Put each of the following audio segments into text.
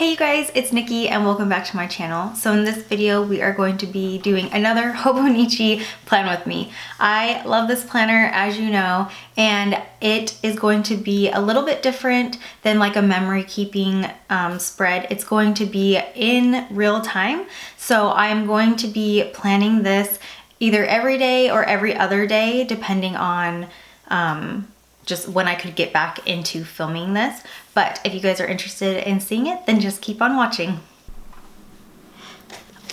Hey you guys, it's Nikki and welcome back to my channel. So in this video, we are going to be doing another Hobonichi plan with me. I love this planner, as you know, and it is going to be a little bit different than like a memory keeping spread. It's going to be in real time. So I'm going to be planning this either every day or every other day, depending on just when I could get back into filming this. But if you guys are interested in seeing it, then just keep on watching.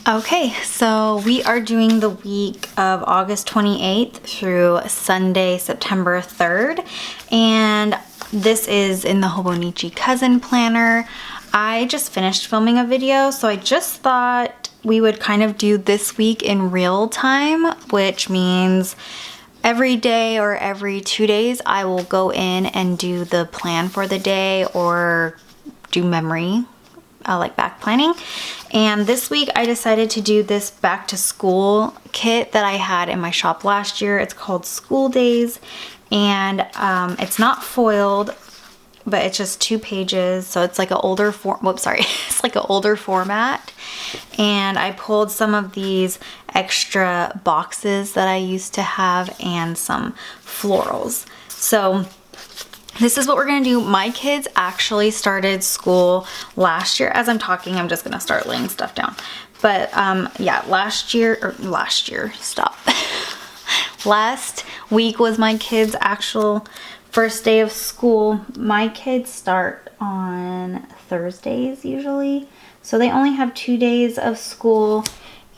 Okay, so we are doing the week of August 28th through Sunday, September 3rd. And this is in the Hobonichi Cousin Planner. I just finished filming a video, so I just thought we would kind of do this week in real time, which means every day or every 2 days, I will go in and do the plan for the day or do memory, like back planning. And this week I decided to do this back to school kit that I had in my shop last year. It's called School Days, and it's not foiled, but it's just 2 pages. So it's like an older it's like an older format. And I pulled some of these extra boxes that I used to have and some florals. So this is what we're gonna do. My kids actually started school last year. As I'm talking, I'm just gonna start laying stuff down. But yeah, last week was my kids' actual first day of school. My kids start on Thursdays usually. So they only have 2 days of school,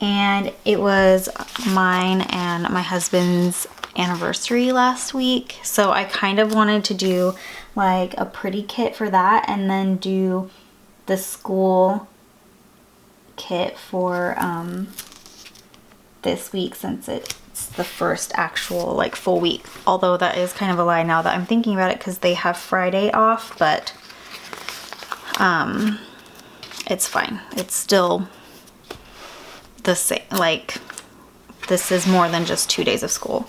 and it was mine and my husband's anniversary last week. So I kind of wanted to do like a pretty kit for that and then do the school kit for this week, since it's the first actual like full week. Although that is kind of a lie now that I'm thinking about it, because they have Friday off, but it's fine. It's still the same. Like, this is more than just 2 days of school.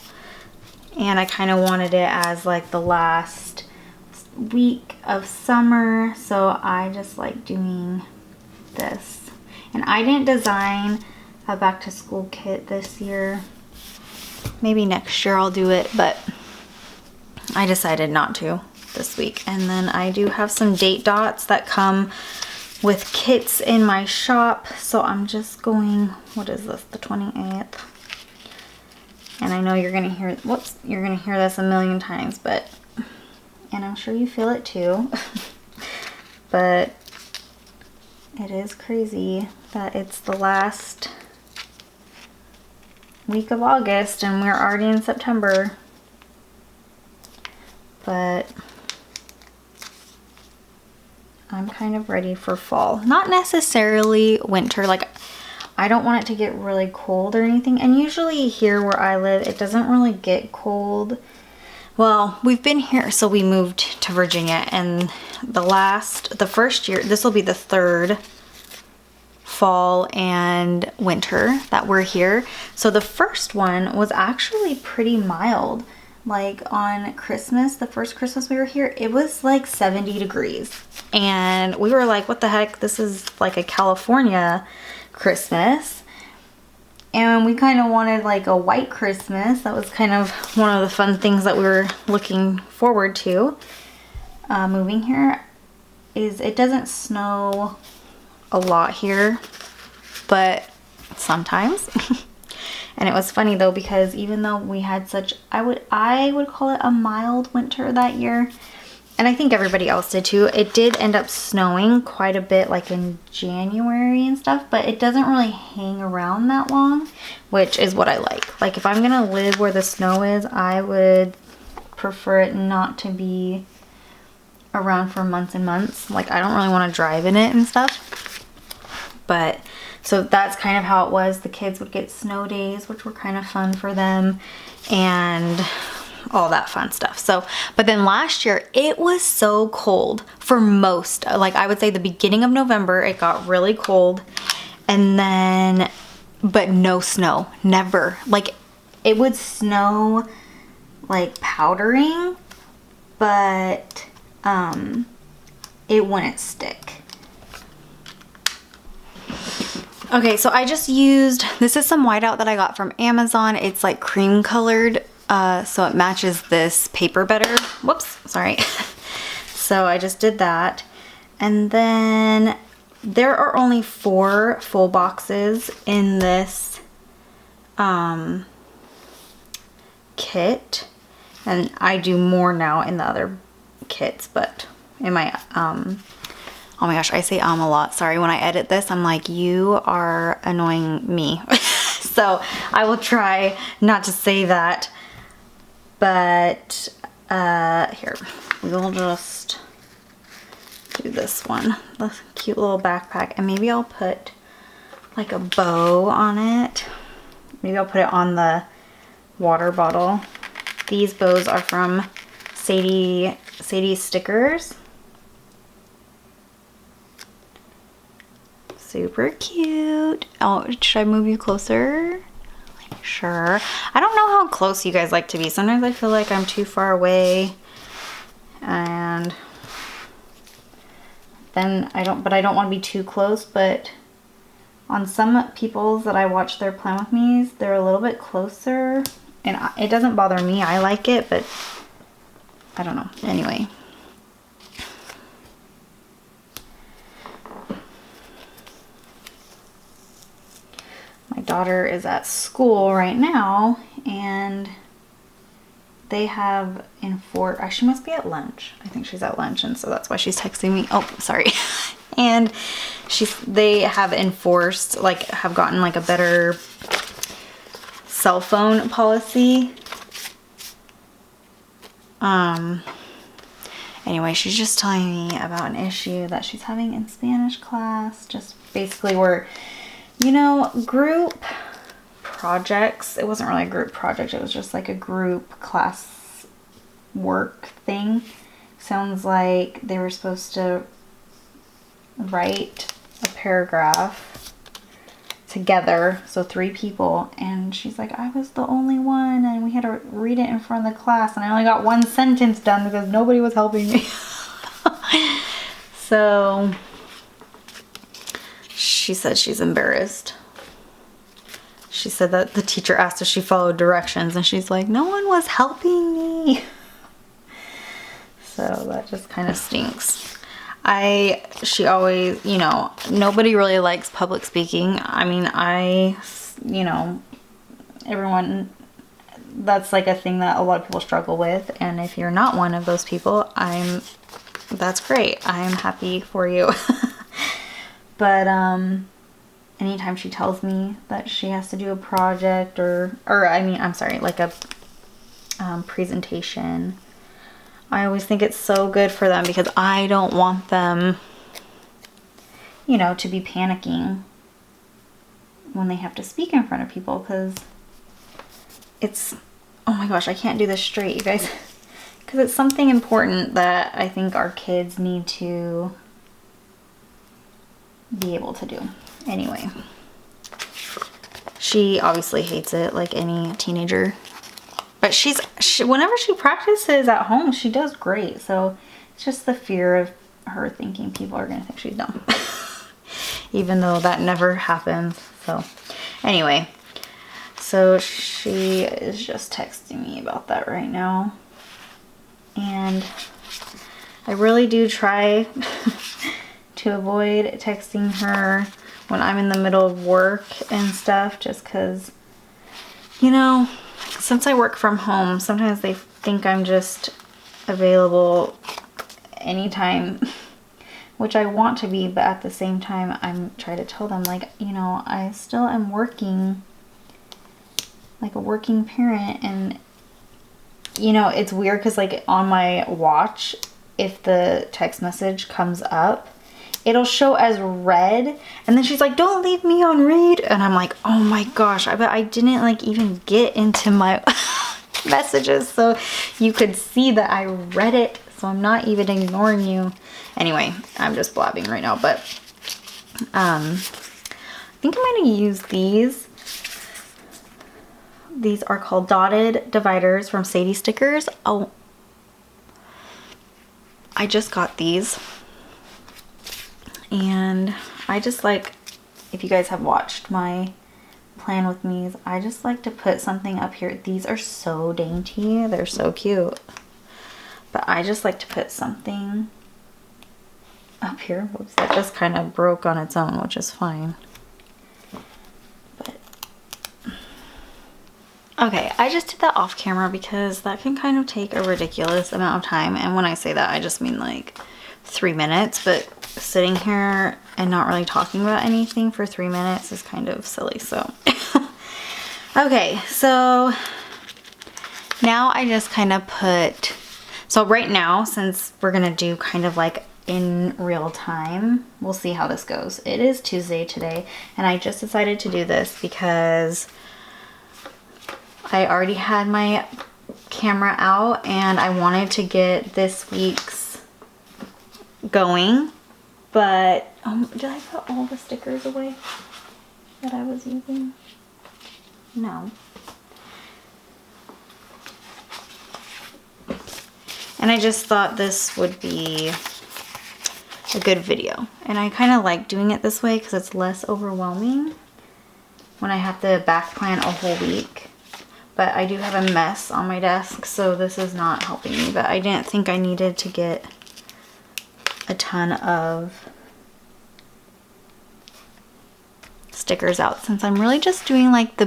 And I kind of wanted it as like the last week of summer. So I just like doing this. And I didn't design a back to school kit this year. Maybe next year I'll do it, but I decided not to this week. And then I do have some date dots that come with kits in my shop. So I'm just going, what is this, the 28th? And I know you're gonna hear, you're gonna hear this a million times, but, and I'm sure you feel it too, but it is crazy that it's the last week of August and we're already in September. But I'm kind of ready for fall. Not necessarily winter. Like, I don't want it to get really cold or anything. And usually here where I live, it doesn't really get cold. Well, we've been here, so we moved to Virginia, and the first year, this will be the 3rd fall and winter that we're here. So the first one was actually pretty mild. Like on Christmas, the first Christmas we were here, it was like 70 degrees. And we were like, what the heck? This is like a California Christmas. And we kind of wanted like a white Christmas. That was kind of one of the fun things that we were looking forward to. Moving here is, it doesn't snow a lot here, but sometimes. And it was funny though, because even though we had such, I would call it a mild winter that year, and I think everybody else did too, it did end up snowing quite a bit like in January and stuff, but it doesn't really hang around that long, which is what I like. Like, if I'm gonna live where the snow is, I would prefer it not to be around for months and months. Like, I don't really want to drive in it and stuff. But so that's kind of how it was. The kids would get snow days, which were kind of fun for them, and all that fun stuff. So, but then last year it was so cold for most, like I would say the beginning of November, it got really cold, and then, but no snow, never. Like, it would snow like powdering, but it wouldn't stick. Okay, so I just used, this is some whiteout that I got from Amazon. It's like cream colored, so it matches this paper better. Whoops, sorry. So I just did that. And then there are only 4 full boxes in this kit. And I do more now in the other kits, but in my, oh my gosh, I say a lot. Sorry, when I edit this, I'm like, you are annoying me. So I will try not to say that. But here, we will just do this one. The cute little backpack. And maybe I'll put like a bow on it. Maybe I'll put it on the water bottle. These bows are from Sadie Stickers. Super cute. Oh, should I move you closer? Sure. I don't know how close you guys like to be. Sometimes I feel like I'm too far away, and then I don't want to be too close, but on some people's that I watch their plan with me's, they're a little bit closer, and it doesn't bother me. I like it, but I don't know. Anyway. My daughter is at school right now, and they have enforced, she must be at lunch. I think she's at lunch, and so that's why she's texting me. Oh, sorry. And they have enforced, like, have gotten like a better cell phone policy. Anyway, she's just telling me about an issue that she's having in Spanish class. Just basically where, you know, group projects, it wasn't really a group project, it was just like a group class work thing. Sounds like they were supposed to write a paragraph together, so 3 people, and she's like, I was the only one, and we had to read it in front of the class, and I only got 1 sentence done because nobody was helping me. So she said she's embarrassed. She said that the teacher asked if she followed directions, and she's like, no one was helping me. So that just kind of stinks. She always, you know, nobody really likes public speaking. I mean, you know, everyone, that's like a thing that a lot of people struggle with. And if you're not one of those people, that's great. I'm happy for you. But, anytime she tells me that she has to do a project like a presentation, I always think it's so good for them, because I don't want them, you know, to be panicking when they have to speak in front of people, because it's, oh my gosh, I can't do this straight, you guys, because it's something important that I think our kids need to be able to do. Anyway, she obviously hates it like any teenager, but whenever she practices at home, she does great. So it's just the fear of her thinking people are gonna think she's dumb, even though that never happens. So anyway, so she is just texting me about that right now, and I really do try to avoid texting her when I'm in the middle of work and stuff, just because, you know, since I work from home, sometimes they think I'm just available anytime, which I want to be, but at the same time, I'm trying to tell them, like, you know, I still am working like a working parent. And, you know, it's weird because, like, on my watch, if the text message comes up, it'll show as read, and then she's like, don't leave me on read, and I'm like, oh my gosh, I bet I didn't like even get into my messages so you could see that I read it, so I'm not even ignoring you. Anyway, I'm just blabbing right now, but I think I'm gonna use these. These are called dotted dividers from Sadie Stickers. Oh, I just got these. And I just like, if you guys have watched my plan with me's, I just like to put something up here. These are so dainty. They're so cute. But I just like to put something up here. Whoops, that just kind of broke on its own, which is fine. But okay, I just did that off camera because that can kind of take a ridiculous amount of time. And when I say that, I just mean like 3 minutes. But sitting here and not really talking about anything for 3 minutes is kind of silly. So okay, so now I just kind of put, so right now, since we're gonna do kind of like in real time, we'll see how this goes. It is Tuesday today, and I just decided to do this because I already had my camera out and I wanted to get this week's going, but did I put all the stickers away that I was using? No. And I just thought this would be a good video. And I kind of like doing it this way because it's less overwhelming when I have to back plan a whole week. But I do have a mess on my desk, so this is not helping me. But I didn't think I needed to get a ton of stickers out, since I'm really just doing like the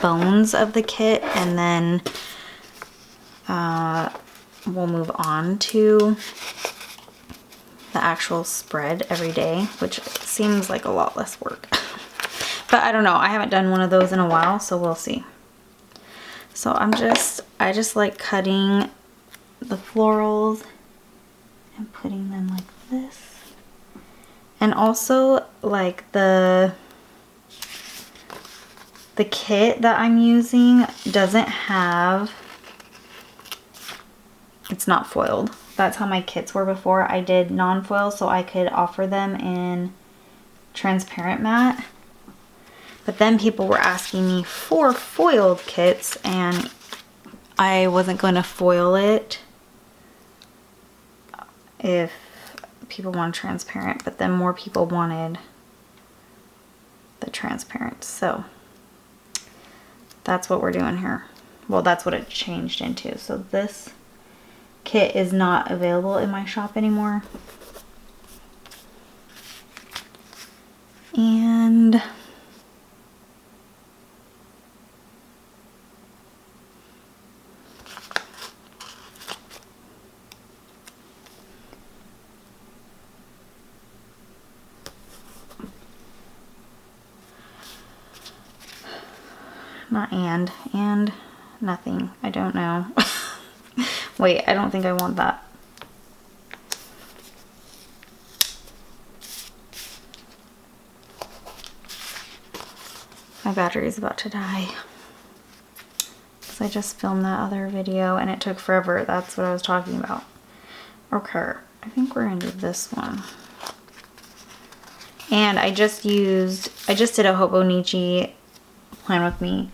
bones of the kit, and then we'll move on to the actual spread every day, which seems like a lot less work. But I don't know, I haven't done one of those in a while, so we'll see. So I just like cutting the florals and putting them like this. And also like the kit that I'm using doesn't have, it's not foiled. That's how my kits were before. I did non-foil so I could offer them in transparent matte. But then people were asking me for foiled kits, and I wasn't going to foil it if people want transparent, but then more people wanted the transparent. So that's what we're doing here. Well, that's what it changed into. So this kit is not available in my shop anymore. And not and nothing. I don't know. Wait, I don't think I want that. My battery is about to die. Because I just filmed that other video and it took forever. That's what I was talking about. Okay, I think we're gonna do this one. And I just did a Hobonichi plan with me,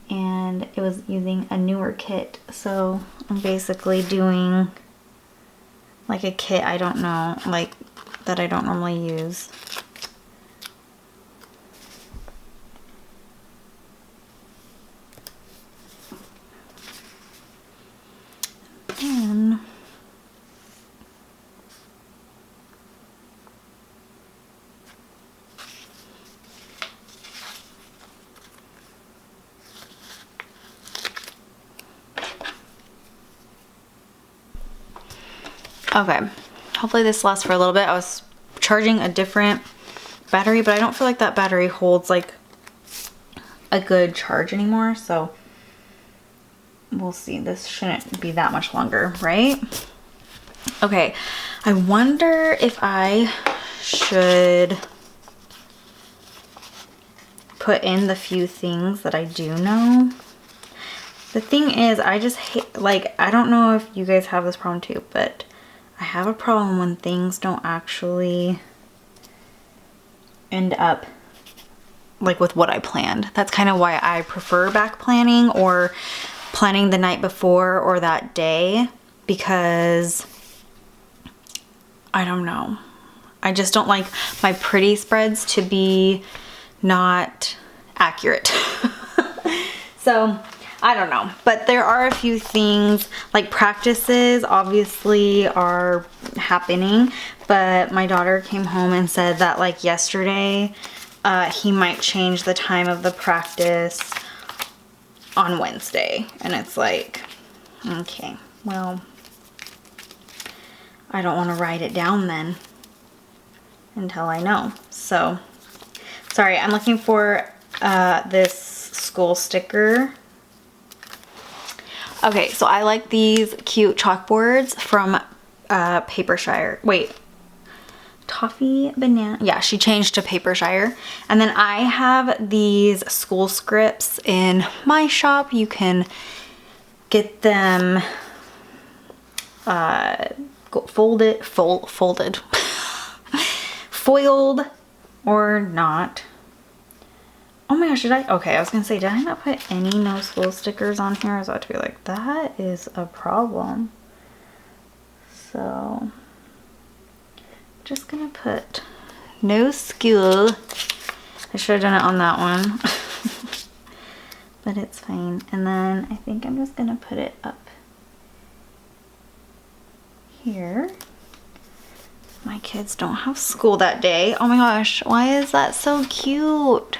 and it was using a newer kit. So I'm basically doing like a kit I don't know, like that I don't normally use. And okay, hopefully this lasts for a little bit. I was charging a different battery, but I don't feel like that battery holds like a good charge anymore, so we'll see. This shouldn't be that much longer, right? Okay, I wonder if I should put in the few things that I do know. The thing is, I just hate, like, I don't know if you guys have this problem too, but I have a problem when things don't actually end up like with what I planned. That's kind of why I prefer back planning or planning the night before or that day, because I don't know. I just don't like my pretty spreads to be not accurate. So I don't know, but there are a few things, like practices obviously are happening, but my daughter came home and said that like yesterday he might change the time of the practice on Wednesday, and it's like, okay, well, I don't want to write it down then until I know. So sorry, I'm looking for this school sticker. Okay, so I like these cute chalkboards from Papershire. Wait, Toffee Banana. Yeah, she changed to Papershire. And then I have these school scripts in my shop. You can get them folded, foiled or not. Oh my gosh, did I? Okay, I was gonna say, did I not put any no school stickers on here? I was about to be like, that is a problem. So, just gonna put no school. I should have done it on that one. But it's fine. And then I think I'm just gonna put it up here. My kids don't have school that day. Oh my gosh, why is that so cute?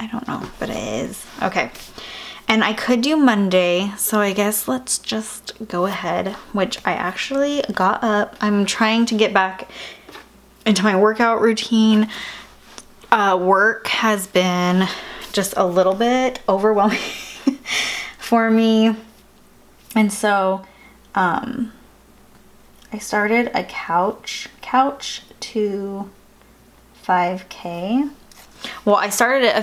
I don't know, but it is. Okay, and I could do Monday, so I guess let's just go ahead, which I actually got up. I'm trying to get back into my workout routine. Work has been just a little bit overwhelming for me, and so I started a couch to 5K. Well, I started it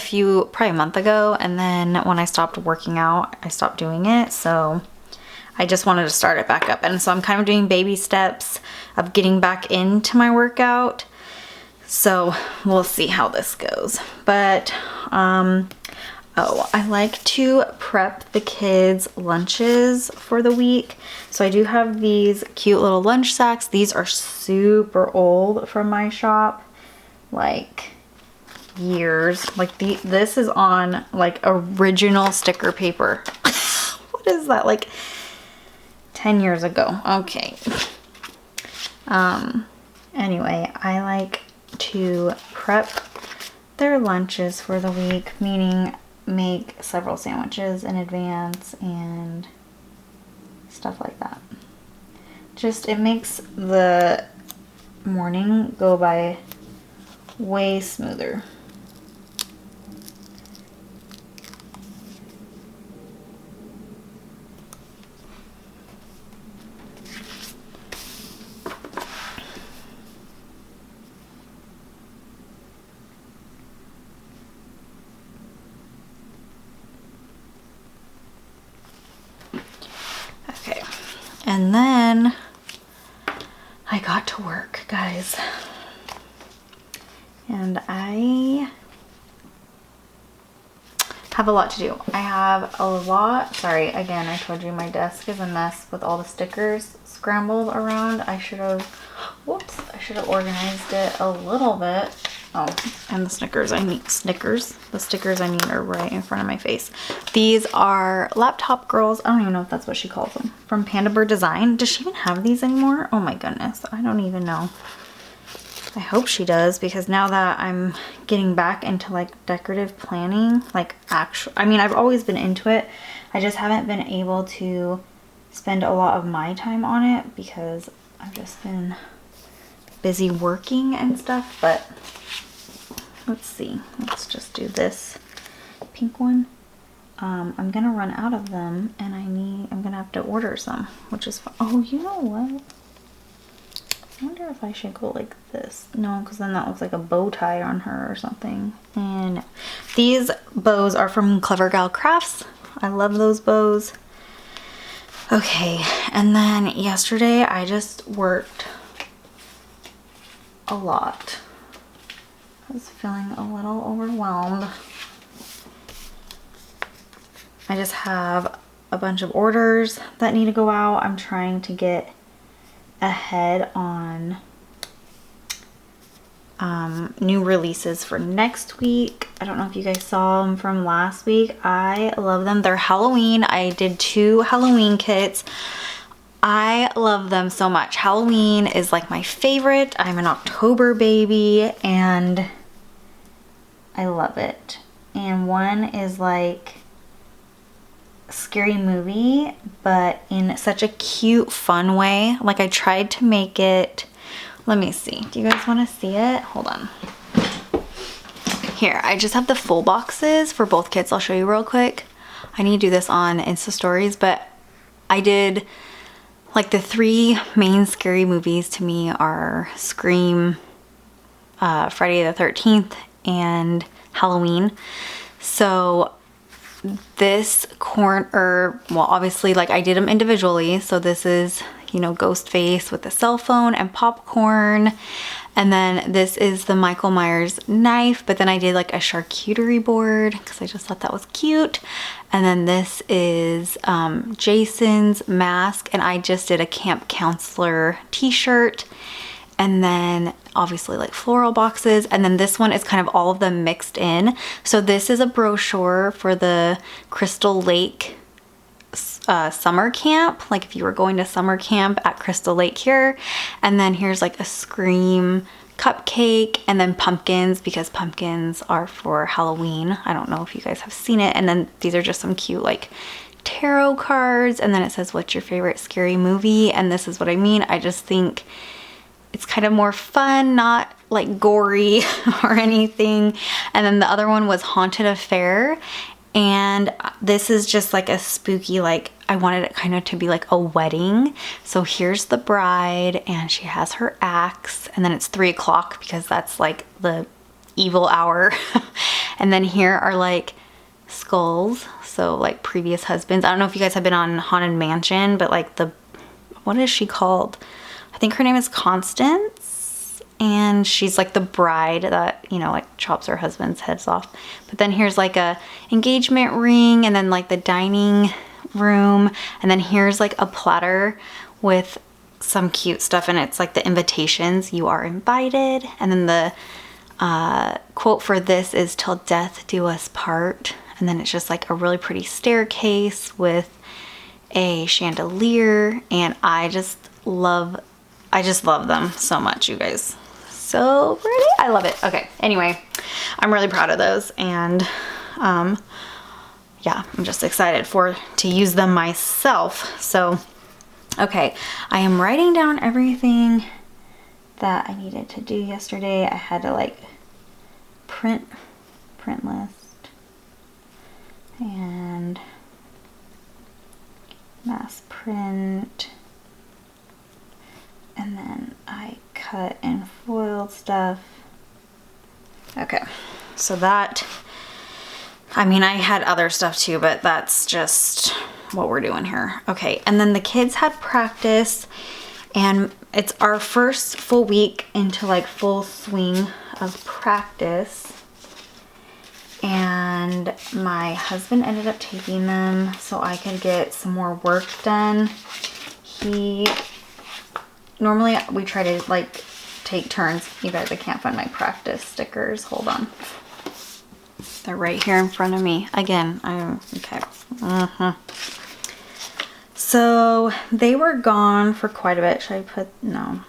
probably a month ago, and then when I stopped working out, I stopped doing it. So I just wanted to start it back up. And so I'm kind of doing baby steps of getting back into my workout. So we'll see how this goes. But, oh, I like to prep the kids' lunches for the week. So I do have these cute little lunch sacks. These are super old from my shop. Like years. Like this is on like original sticker paper. What is that? Like 10 years ago. Okay. Anyway, I like to prep their lunches for the week, meaning make several sandwiches in advance and stuff like that. Just, it makes the morning go by way smoother. Okay, and then I got to work, guys. And I have a lot to do. I have a lot. Sorry, again, I told you my desk is a mess with all the stickers scrambled around. I should have, whoops, I should have organized it a little bit. Oh, and the stickers I need, the stickers I need are right in front of my face. These are Laptop Girls. I don't even know if that's what she calls them. From Panda Bird Design. Does she even have these anymore? Oh my goodness, I don't even know. I hope she does, because now that I'm getting back into like decorative planning, like I mean, I've always been into it. I just haven't been able to spend a lot of my time on it because I've just been busy working and stuff. But let's see, let's just do this pink one. I'm gonna run out of them, and I'm gonna have to order some, which is fun. Oh, you know what? I wonder if I should go like this. No, because then that looks like a bow tie on her or something. And these bows are from Clever Gal Crafts. I love those bows. Okay, and then yesterday I just worked a lot. I was feeling a little overwhelmed. I just have a bunch of orders that need to go out. I'm trying to get ahead on new releases for next week. I don't know if you guys saw them from last week. I love them. They're Halloween. I did 2 Halloween kits. I love them so much. Halloween is like my favorite. I'm an October baby and I love it. And one is like scary movie, but in such a cute, fun way. Like I tried to make it, let me see. Do you guys want to see it? Hold on. Here, I just have the full boxes for both kits. I'll show you real quick. I need to do this on Insta stories, but I did like the 3 main scary movies to me are Scream, Friday the 13th, and Halloween. So this well, obviously like I did them individually. So this is, you know, Ghostface with the cell phone and popcorn. And then this is the Michael Myers knife, but then I did like a charcuterie board because I just thought that was cute. And then this is Jason's mask, and I just did a camp counselor t-shirt. And then obviously like floral boxes. And then this one is kind of all of them mixed in. So this is a brochure for the Crystal Lake summer camp, like if you were going to summer camp at Crystal Lake here. And then here's like a Scream cupcake, and then pumpkins, because pumpkins are for Halloween. I don't know if you guys have seen it. And then these are just some cute like tarot cards, and then it says what's your favorite scary movie. And this is what I mean. I just think it's kind of more fun, not like gory or anything. And then the other one was Haunted Affair, and this is just like a spooky, like I wanted it kind of to be like a wedding. So here's the bride, and she has her axe, and then it's 3 o'clock because that's like the evil hour. And then here are like skulls, so like previous husbands. I don't know if you guys have been on Haunted Mansion, but like what is she called? I think her name is Constance, and she's like the bride that, you know, like chops her husband's heads off. But then here's like a engagement ring, and then like the dining room, and then here's like a platter with some cute stuff, and it's like the invitations, you are invited. And then the quote for this is "till death do us part." And then it's just like a really pretty staircase with a chandelier, and I just love them so much, you guys. So pretty. I love it. Okay, anyway, I'm really proud of those, and yeah, I'm just excited to use them myself. So okay, I am writing down everything that I needed to do yesterday. I had to like print list and mass print, and then I cut and foiled stuff. Okay, so that, I mean, I had other stuff too, but that's just what we're doing here. Okay, and then the kids had practice, and it's our first full week into like full swing of practice. And my husband ended up taking them so I could get some more work done. Normally we try to like take turns. You guys, I can't find my practice stickers. Hold on. They're right here in front of me. Again, okay. So they were gone for quite a bit. Should I put, no.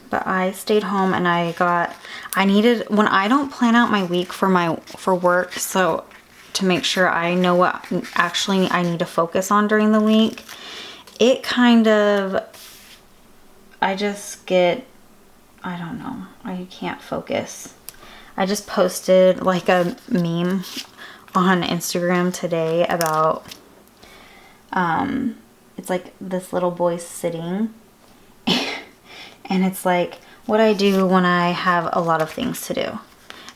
But I stayed home, and I needed, when I don't plan out my week for work, so to make sure I know what actually I need to focus on during the week, it kind of, I just get, I don't know, I can't focus. I just posted like a meme on Instagram today about, it's like this little boy sitting, and it's like what I do when I have a lot of things to do.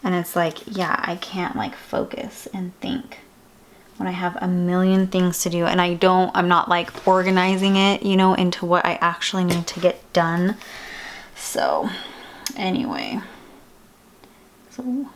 And it's like, yeah, I can't like focus and think when I have a million things to do, and I'm not like organizing it, you know, into what I actually need to get done. So anyway, so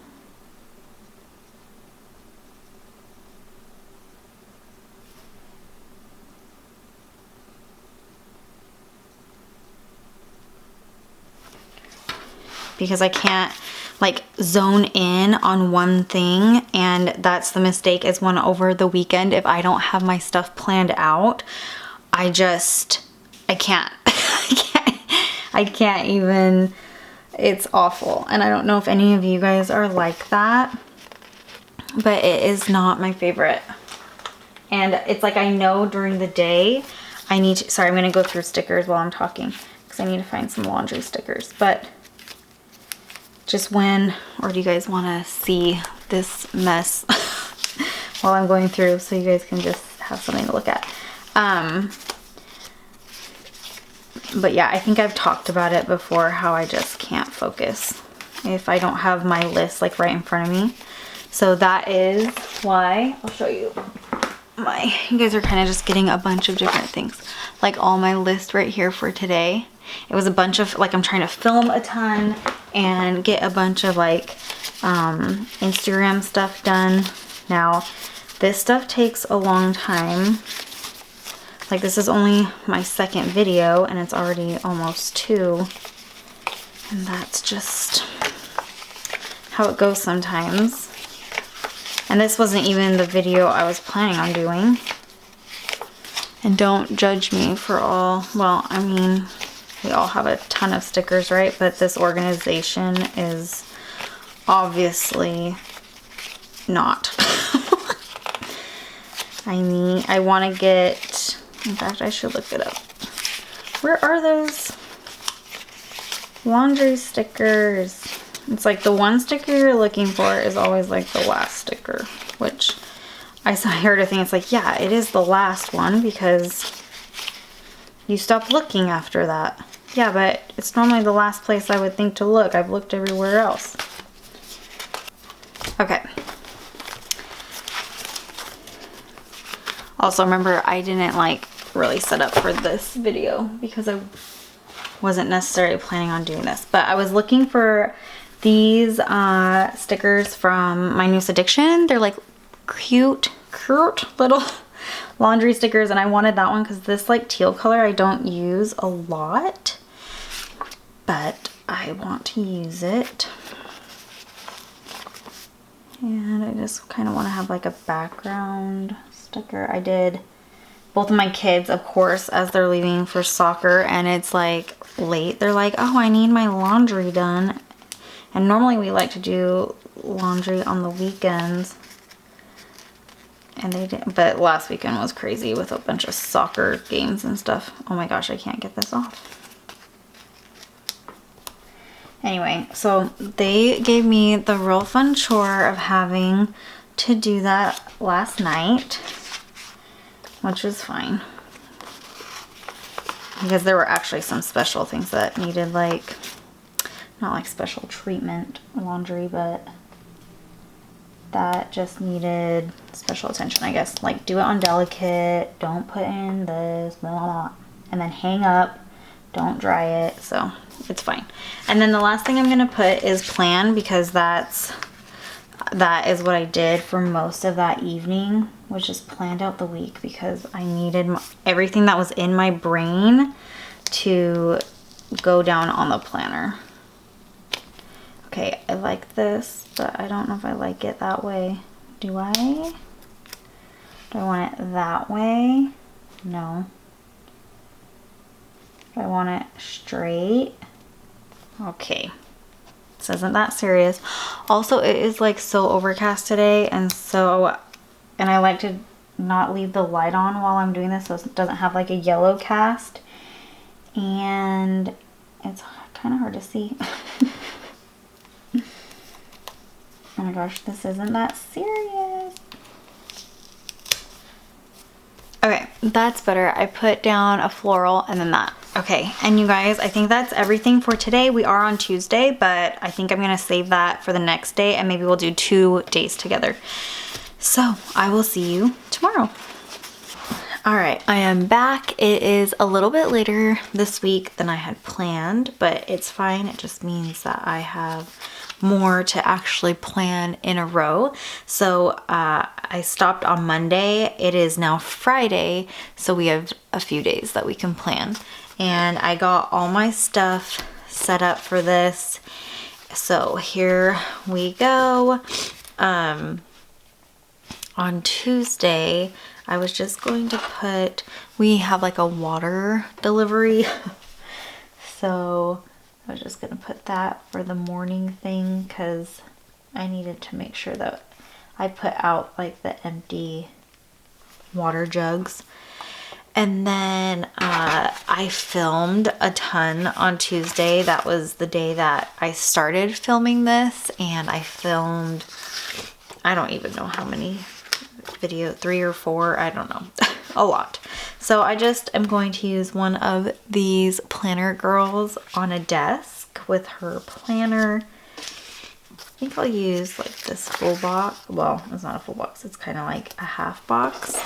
because I can't like zone in on one thing, and that's the mistake, is when over the weekend, if I don't have my stuff planned out, I can't. I can't even, it's awful. And I don't know if any of you guys are like that, but it is not my favorite. And it's like, I know during the day I need to, sorry, I'm gonna go through stickers while I'm talking because I need to find some laundry stickers, but just when, or do you guys want to see this mess while I'm going through so you guys can just have something to look at? But yeah, I think I've talked about it before, how I just can't focus if I don't have my list like right in front of me. So that is why, I'll show you you guys are kind of just getting a bunch of different things. Like all my list right here for today. It was a bunch of, like, I'm trying to film a ton and get a bunch of like Instagram stuff done. Now, this stuff takes a long time. Like, this is only my second video and it's already almost 2. And that's just how it goes sometimes. And this wasn't even the video I was planning on doing. And don't judge me for all, well, I mean, we all have a ton of stickers, right? But this organization is obviously not. I mean, I want to get, in fact, I should look it up. Where are those laundry stickers? It's like the one sticker you're looking for is always like the last sticker, which I heard a thing. It's like, yeah, it is the last one because you stop looking after that. Yeah, but it's normally the last place I would think to look. I've looked everywhere else. Okay. Also, remember, I didn't like really set up for this video because I wasn't necessarily planning on doing this. But I was looking for these stickers from My Newest Addiction. They're like cute little laundry stickers, and I wanted that one because this like teal color I don't use a lot, but I want to use it. And I just kind of want to have like a background sticker. I did both of my kids, of course, as they're leaving for soccer, and it's like late. They're like, oh, I need my laundry done. And normally we like to do laundry on the weekends. And they didn't, but last weekend was crazy with a bunch of soccer games and stuff. Oh my gosh, I can't get this off. Anyway, so they gave me the real fun chore of having to do that last night, which was fine. Because there were actually some special things that needed like, not like special treatment laundry, but that just needed special attention, I guess. Like, do it on delicate, don't put in this, blah, blah, blah. And then hang up, don't dry it, so it's fine. And then the last thing I'm gonna put is plan, because that is what I did for most of that evening, was just planned out the week, because I needed everything that was in my brain to go down on the planner. Okay, I like this, but I don't know if I like it that way. Do I? Do I want it that way? No. Do I want it straight? Okay. This isn't that serious. Also, it is like so overcast today, and I like to not leave the light on while I'm doing this so it doesn't have like a yellow cast. And it's kind of hard to see. Oh my gosh, this isn't that serious. Okay, that's better. I put down a floral and then that. Okay, and you guys, I think that's everything for today. We are on Tuesday, but I think I'm gonna save that for the next day, and maybe we'll do 2 days together. So I will see you tomorrow. All right, I am back. It is a little bit later this week than I had planned, but it's fine. It just means that I have more to actually plan in a row. So I stopped on Monday. It is now Friday, so we have a few days that we can plan. And I got all my stuff set up for this, So here we go. On Tuesday, I was just going to put, we have like a water delivery. So I was just going to put that for the morning thing because I needed to make sure that I put out like the empty water jugs. And then I filmed a ton on Tuesday. That was the day that I started filming this, and I filmed, I don't even know how many videos, 3 or 4, I don't know, a lot. So I just am going to use one of these planner girls on a desk with her planner. I think I'll use like this full box. Well, it's not a full box. It's kind of like a half box.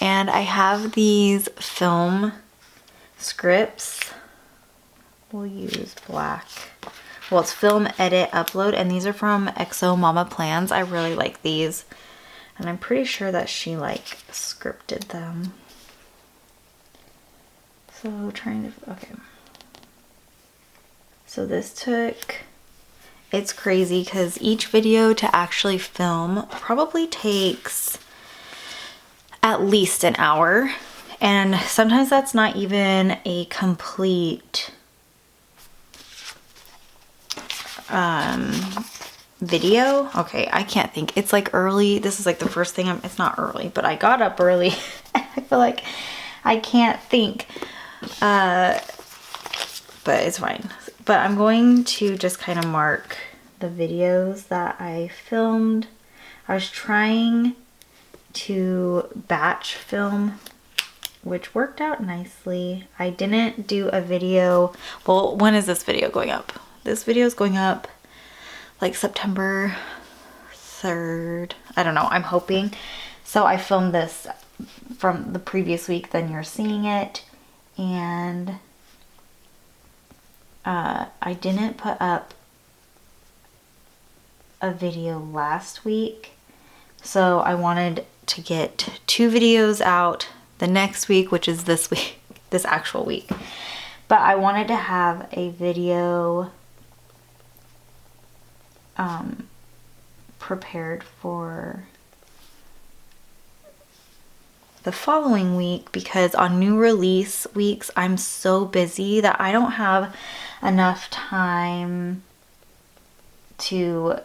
And I have these film scripts. We'll use black. Well, it's film, edit, upload. And these are from XO Mama Plans. I really like these. And I'm pretty sure that she like scripted them. So trying to, okay. So this took... It's crazy because each video to actually film probably takes at least an hour. And sometimes that's not even a complete video. Okay, I can't think. It's like early. This is like the first thing it's not early, but I got up early. I feel like I can't think. But it's fine. But I'm going to just kind of mark the videos that I filmed. I was trying to batch film, which worked out nicely. I didn't do a video. Well, when is this video going up? This video is going up like September 3rd. I don't know. I'm hoping. So I filmed this from the previous week, then you're seeing it. And I didn't put up a video last week, so I wanted to get 2 videos out the next week, which is this week, this actual week. But I wanted to have a video prepared for the following week, because on new release weeks I'm so busy that I don't have enough time to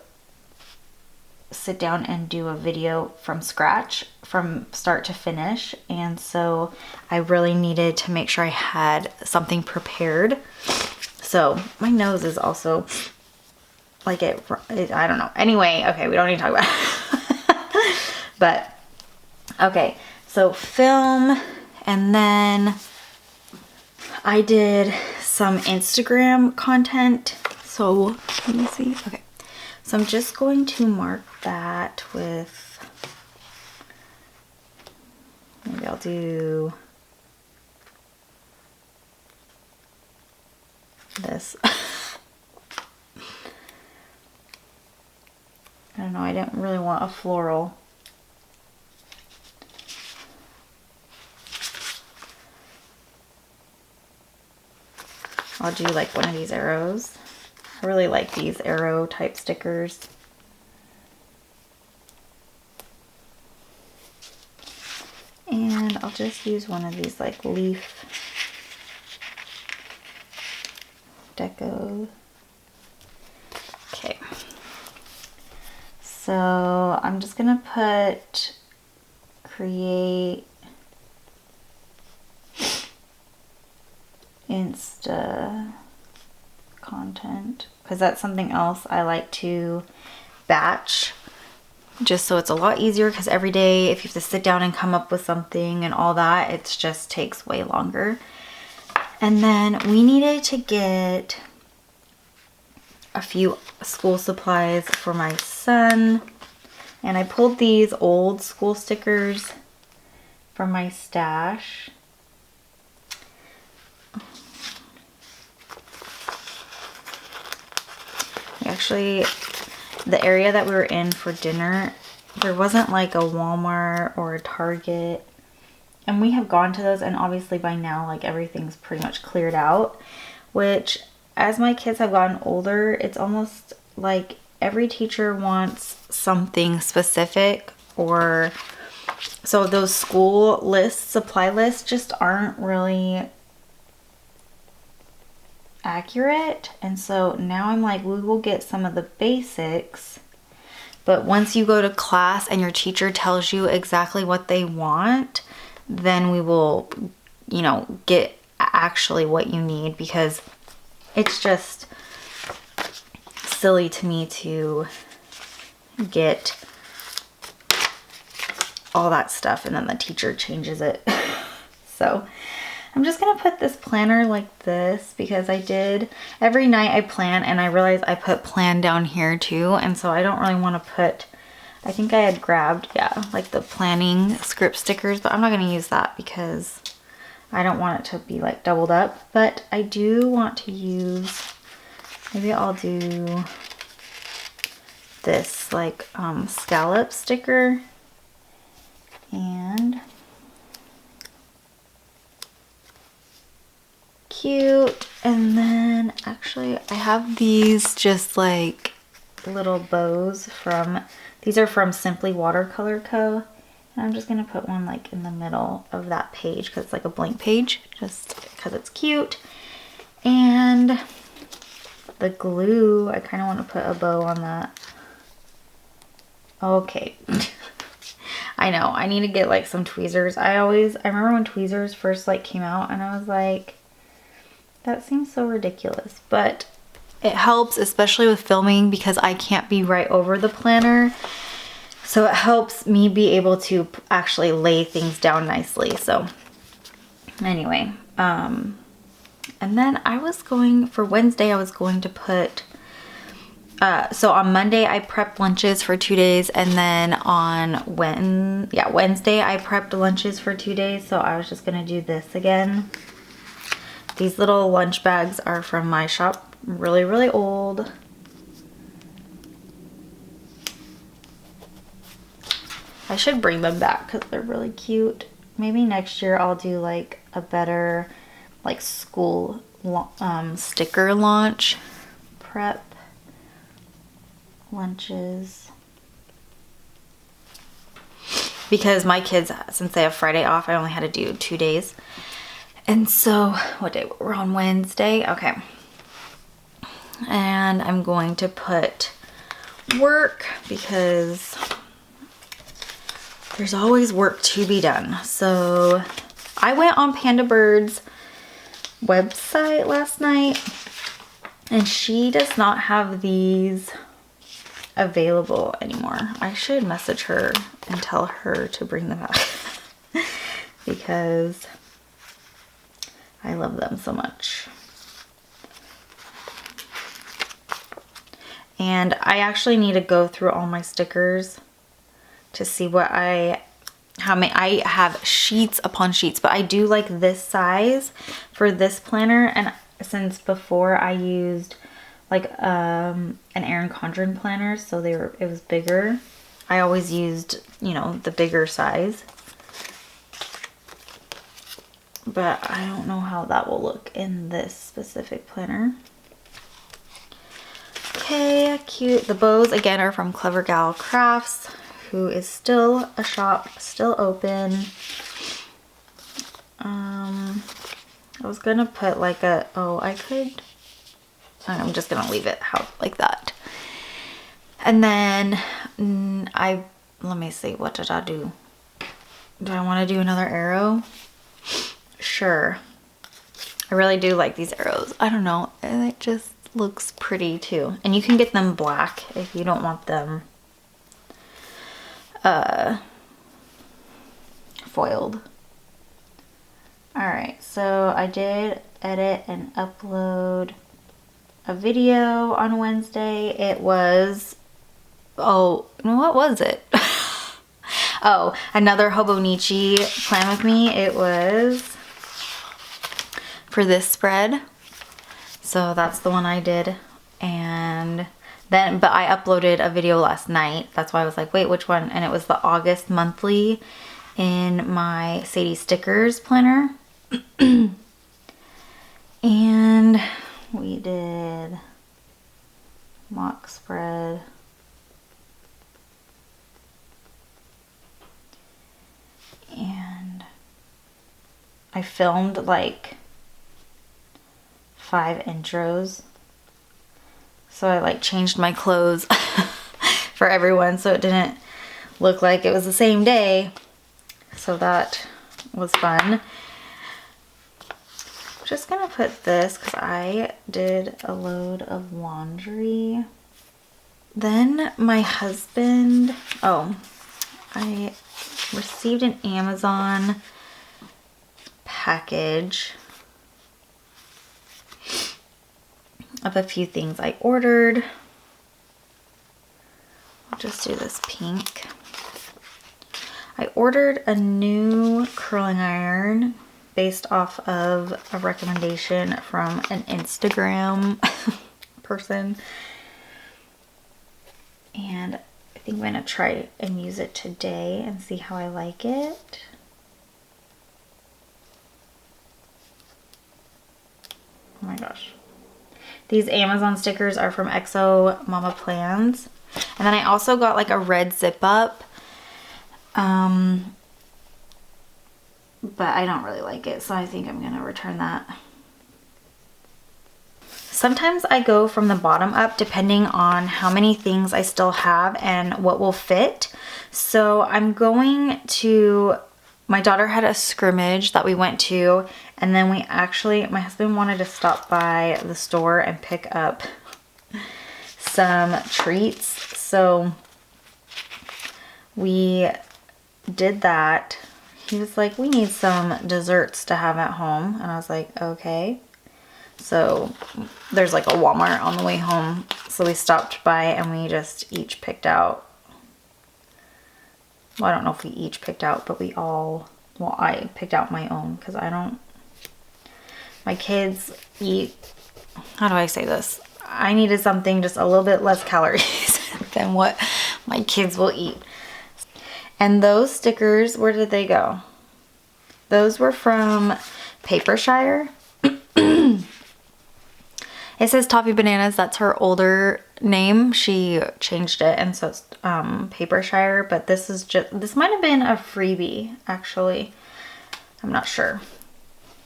sit down and do a video from scratch, from start to finish. And so I really needed to make sure I had something prepared. So my nose is also like it I don't know. Anyway, okay, we don't need to talk about it. But okay, so film, and then I did some Instagram content. So let me see. Okay. So I'm just going to mark that with, maybe I'll do this. I don't know, I didn't really want a floral. I'll do like one of these arrows. I really like these arrow type stickers. And I'll just use one of these like leaf deco. Okay. So I'm just gonna put create Insta content, because that's something else I like to batch, just so it's a lot easier, because every day if you have to sit down and come up with something and all that, it just takes way longer. And then we needed to get a few school supplies for my son, and I pulled these old school stickers from my stash. Actually, the area that we were in for dinner, there wasn't like a Walmart or a Target, and we have gone to those, and obviously by now like everything's pretty much cleared out, which as my kids have gotten older, it's almost like every teacher wants something specific, or so those school lists, supply lists, just aren't really accurate. And so now I'm like, we will get some of the basics, but once you go to class and your teacher tells you exactly what they want, then we will, you know, get actually what you need, because it's just silly to me to get all that stuff and then the teacher changes it. So I'm just gonna put this planner like this, because I did, every night I plan, and I realized I put plan down here too, and so I don't really want to put, I think I had grabbed, yeah, like the planning script stickers, but I'm not gonna use that because I don't want it to be like doubled up. But I do want to use, maybe I'll do this like scallop sticker, and cute. And then actually I have these just like little bows from, these are from Simply Watercolor Co. And I'm just gonna put one like in the middle of that page because it's like a blank page, just because it's cute. And the glue, I kind of want to put a bow on that. Okay. I know, I need to get like some tweezers. I remember when tweezers first like came out, and I was like, that seems so ridiculous, but it helps, especially with filming, because I can't be right over the planner. So it helps me be able to actually lay things down nicely. So anyway, and then I was going, for Wednesday, I was going to put, so on Monday I prepped lunches for 2 days, and then on Wednesday I prepped lunches for 2 days. So I was just gonna do this again. These little lunch bags are from my shop, really, really old. I should bring them back because they're really cute. Maybe next year I'll do like a better like school sticker launch prep lunches. Because my kids, since they have Friday off, I only had to do 2 days. And so, what day? We're on Wednesday. Okay. And I'm going to put work, because there's always work to be done. So I went on Panda Bird's website last night, and she does not have these available anymore. I should message her and tell her to bring them out because I love them so much. And I actually need to go through all my stickers to see what how many. I have sheets upon sheets, but I do like this size for this planner. And since before I used like an Erin Condren planner, so it was bigger. I always used, you know, the bigger size. But I don't know how that will look in this specific planner. Okay, cute. The bows again are from Clever Gal Crafts, who is still a shop, still open. I was gonna put like I'm just gonna leave it like that. And then let me see, what did I do? Do I want to do another arrow? Sure. I really do like these arrows. I don't know, and it just looks pretty too. And you can get them black if you don't want them foiled. Alright, so I did edit and upload a video on Wednesday. It was, oh, what was it? Oh, another Hobonichi Plan With Me. It was for this spread. So that's the one I did. And then, but I uploaded a video last night. That's why I was like, wait, which one? And it was the August monthly in my Sadie Stickers planner. And we did mock spread. And I filmed like 5 intros. So I like changed my clothes for everyone so it didn't look like it was the same day. So that was fun. I'm just gonna put this because I did a load of laundry. Then my husband, I received an Amazon package of a few things I ordered. I'll just do this pink. I ordered a new curling iron based off of a recommendation from an Instagram person. And I think I'm gonna try and use it today and see how I like it. Oh my gosh. These Amazon stickers are from XO Mama Plans. And then I also got like a red zip up. But I don't really like it, so I think I'm gonna return that. Sometimes I go from the bottom up depending on how many things I still have and what will fit. So I'm going to, my daughter had a scrimmage that we went to, and then my husband wanted to stop by the store and pick up some treats. So we did that. He was like, we need some desserts to have at home. And I was like, okay. So there's like a Walmart on the way home. So we stopped by and we just each picked out, well, I don't know if we each picked out, but I picked out my own because my kids eat, how do I say this? I needed something just a little bit less calories than what my kids will eat. And those stickers, where did they go? Those were from Papershire. It says Toffee Bananas. That's her older name. She changed it, and so it's Papershire. But this might have been a freebie, actually. I'm not sure.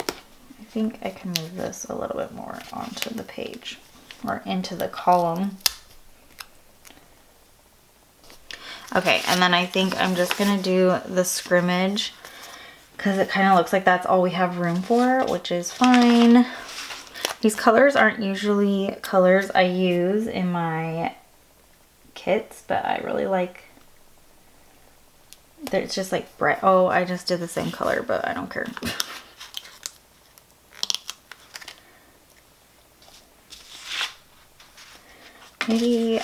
I think I can move this a little bit more onto the page or into the column. Okay, and then I think I'm just gonna do the scrimmage because it kind of looks like that's all we have room for, which is fine. These colors aren't usually colors I use in my kits, but I really like, it's just like bright. Oh, I just did the same color, but I don't care. Maybe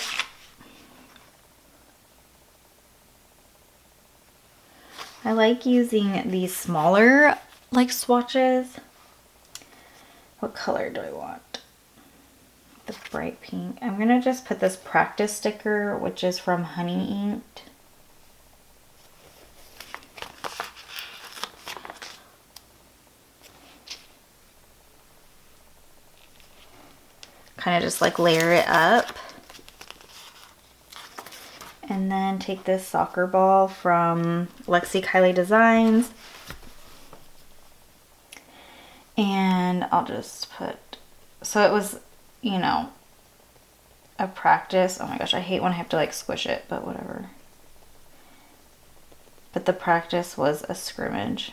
I like using these smaller like swatches. What color do I want? The bright pink. I'm gonna just put this practice sticker, which is from Honey Inked. Kind of just like layer it up. And then take this soccer ball from Lexi Kylie Designs. And I'll just put, so it was, you know, a practice. Oh my gosh, I hate when I have to like squish it, but whatever. But the practice was a scrimmage.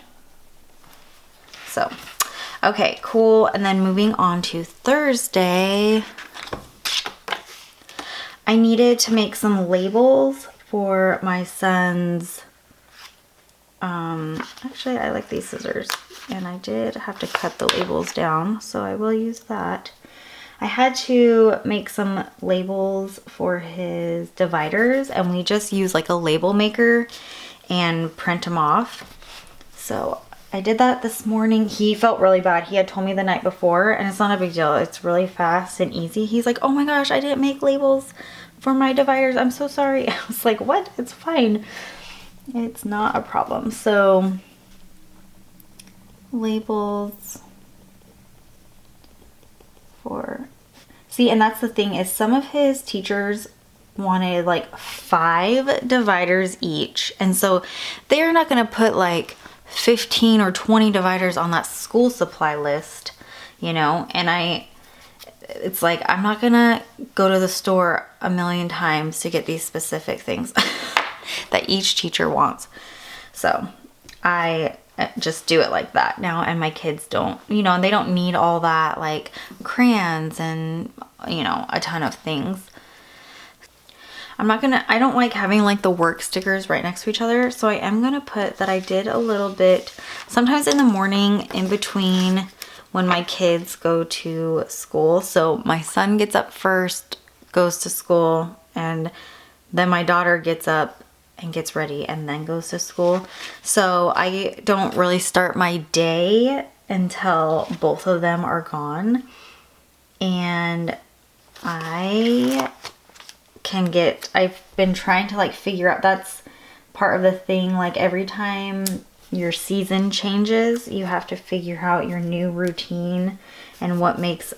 So, okay, cool. And then moving on to Thursday, I needed to make some labels for my son's, actually I like these scissors, and I did have to cut the labels down, so I will use that. I had to make some labels for his dividers, and we just use like a label maker and print them off. So I did that this morning. He felt really bad. He had told me the night before, and it's not a big deal. It's really fast and easy. He's like, oh my gosh, I didn't make labels for my dividers. I'm so sorry. I was like, what? It's fine. It's not a problem. So labels. 4. See, and that's the thing is some of his teachers wanted like 5 dividers each. And so they're not going to put like 15 or 20 dividers on that school supply list, you know? And it's like, I'm not going to go to the store a million times to get these specific things that each teacher wants. So I just do it like that now, and my kids don't, you know, and they don't need all that like crayons and, you know, a ton of things. I don't like having like the work stickers right next to each other, so I am gonna put that I did a little bit sometimes in the morning in between when my kids go to school. So my son gets up first, goes to school, and then my daughter gets up and gets ready and then goes to school. So I don't really start my day until both of them are gone. And I've been trying to like figure out, that's part of the thing, like every time your season changes, you have to figure out your new routine and what makes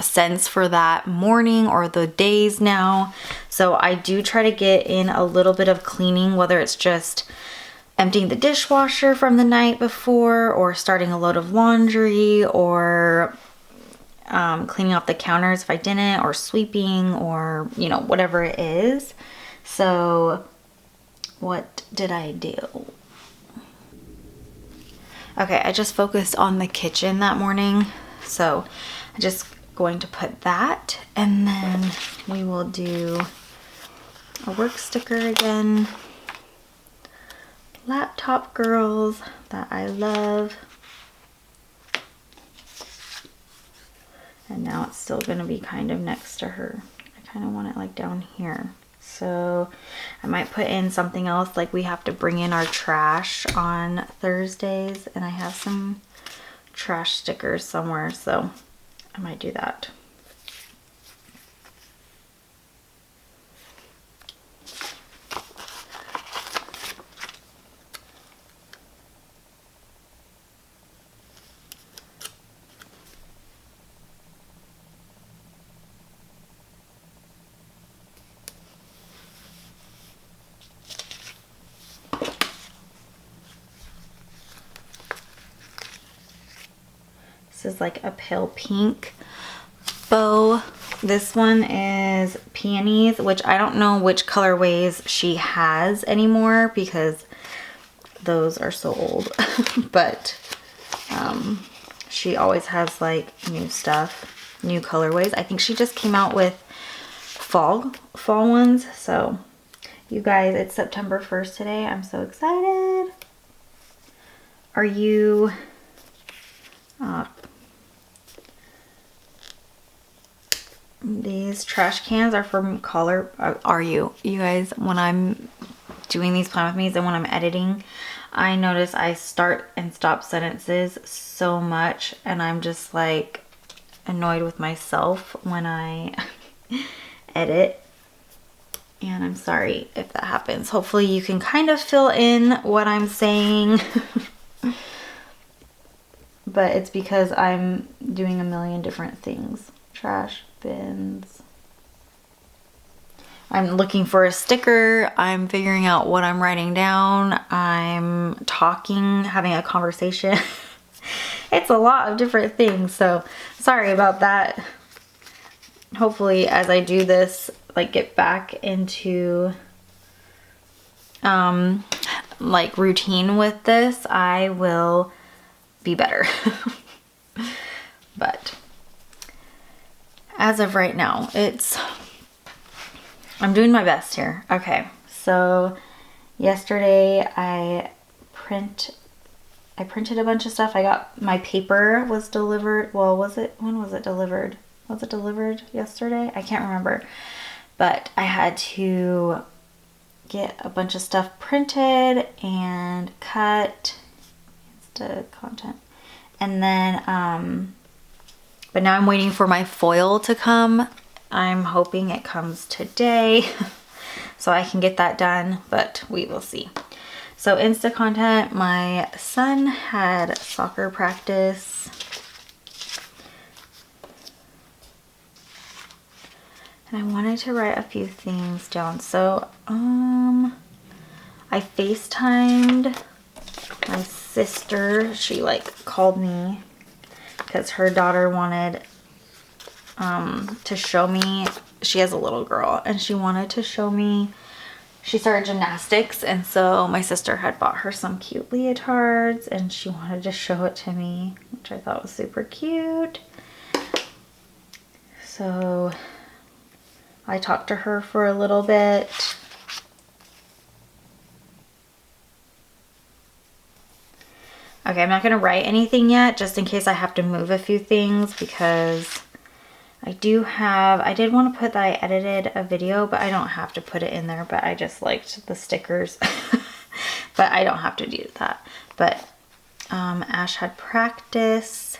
sense for that morning or the days now. So I do try to get in a little bit of cleaning, whether it's just emptying the dishwasher from the night before, or starting a load of laundry, or cleaning off the counters if I didn't, or sweeping, or, you know, whatever it is. So what did I do? Okay, I just focused on the kitchen that morning. So I just going to put that, and then we will do a work sticker again. Laptop girls that I love. And now it's still going to be kind of next to her. I kind of want it like down here. So I might put in something else, like we have to bring in our trash on Thursdays, and I have some trash stickers somewhere, so I might do that. This is like a pale pink bow. This one is peonies, which I don't know which colorways she has anymore because those are so old. But she always has like new stuff, new colorways. I think she just came out with fall ones. So you guys, it's September 1st today. I'm so excited. Are you these trash cans are from color. Are you guys, when I'm doing these plan with me's and when I'm editing, I notice I start and stop sentences so much, and I'm just like annoyed with myself when I edit. And I'm sorry if that happens. Hopefully you can kind of fill in what I'm saying. But it's because I'm doing a million different things. Trash bins. I'm looking for a sticker. I'm figuring out what I'm writing down. I'm talking, having a conversation. It's a lot of different things. So sorry about that. Hopefully as I do this, like get back into like routine with this, I will be better. But as of right now, I'm doing my best here. Okay, so yesterday I printed a bunch of stuff. I got my paper was delivered. Well, when was it delivered? Was it delivered yesterday? I can't remember. But I had to get a bunch of stuff printed and cut. Insta content. And then, but now I'm waiting for my foil to come. I'm hoping it comes today so I can get that done, but we will see. So Insta content, my son had soccer practice And I wanted to write a few things down. So, I FaceTimed my sister. She like called me because her daughter wanted to show me, she has a little girl, and she wanted to show me, she started gymnastics, and so my sister had bought her some cute leotards and she wanted to show it to me, which I thought was super cute. So I talked to her for a little bit. Okay, I'm not gonna write anything yet, just in case I have to move a few things, because I did want to put that I edited a video, but I don't have to put it in there, but I just liked the stickers. But I don't have to do that. But Ash had practice.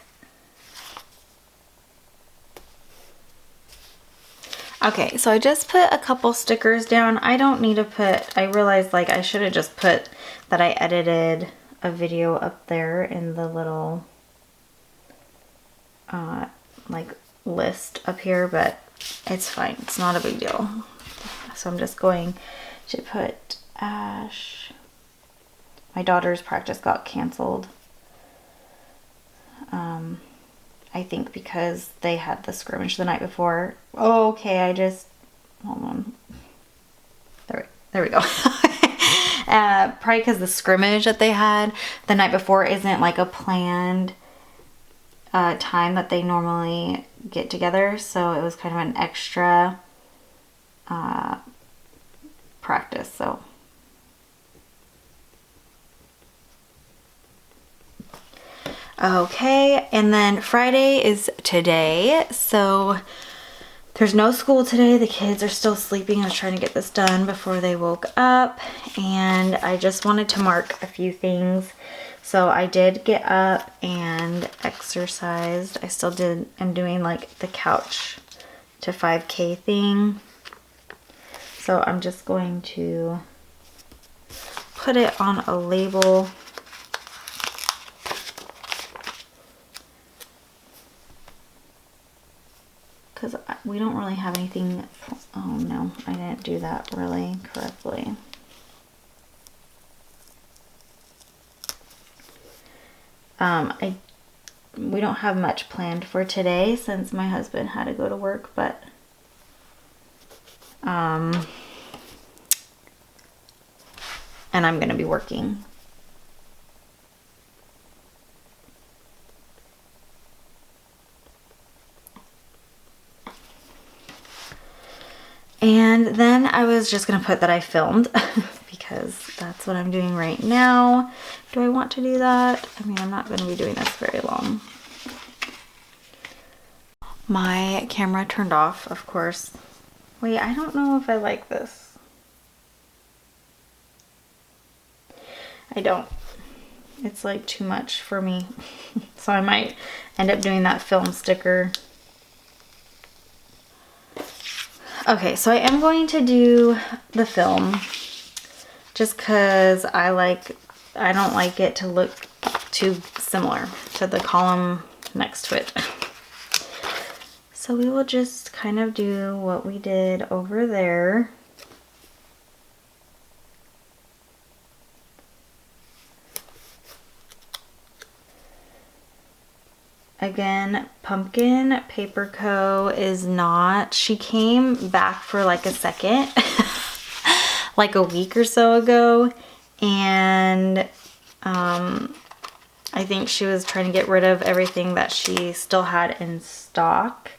Okay, so I just put a couple stickers down. I don't need to put, I realized like I should have just put that I edited a video up there in the little like list up here, but it's fine. It's not a big deal. So I'm just going to put Ash. My daughter's practice got canceled. I think because they had the scrimmage the night before. Oh, okay, hold on. There we go. Probably because the scrimmage that they had the night before isn't like a planned time that they normally get together, so it was kind of an extra practice. So okay, and then Friday is today, so there's no school today. The kids are still sleeping. I was trying to get this done before they woke up, and I just wanted to mark a few things. So I did get up and exercised. I still am doing like the couch to 5K thing. So I'm just going to put it on a label. Because we don't really have anything. Oh no, I didn't do that really correctly. We don't have much planned for today since my husband had to go to work, but and I'm gonna be working. And then I was just gonna put that I filmed because that's what I'm doing right now. Do I want to do that? I mean, I'm not gonna be doing this very long. My camera turned off, of course. Wait, I don't know if I like this. I don't. It's like too much for me. So I might end up doing that film sticker. Okay, so I am going to do the film just because I don't like it to look too similar to the column next to it. So we will just kind of do what we did over there. Again, Pumpkin Paper Co. is not, she came back for like a second, like a week or so ago, and I think she was trying to get rid of everything that she still had in stock.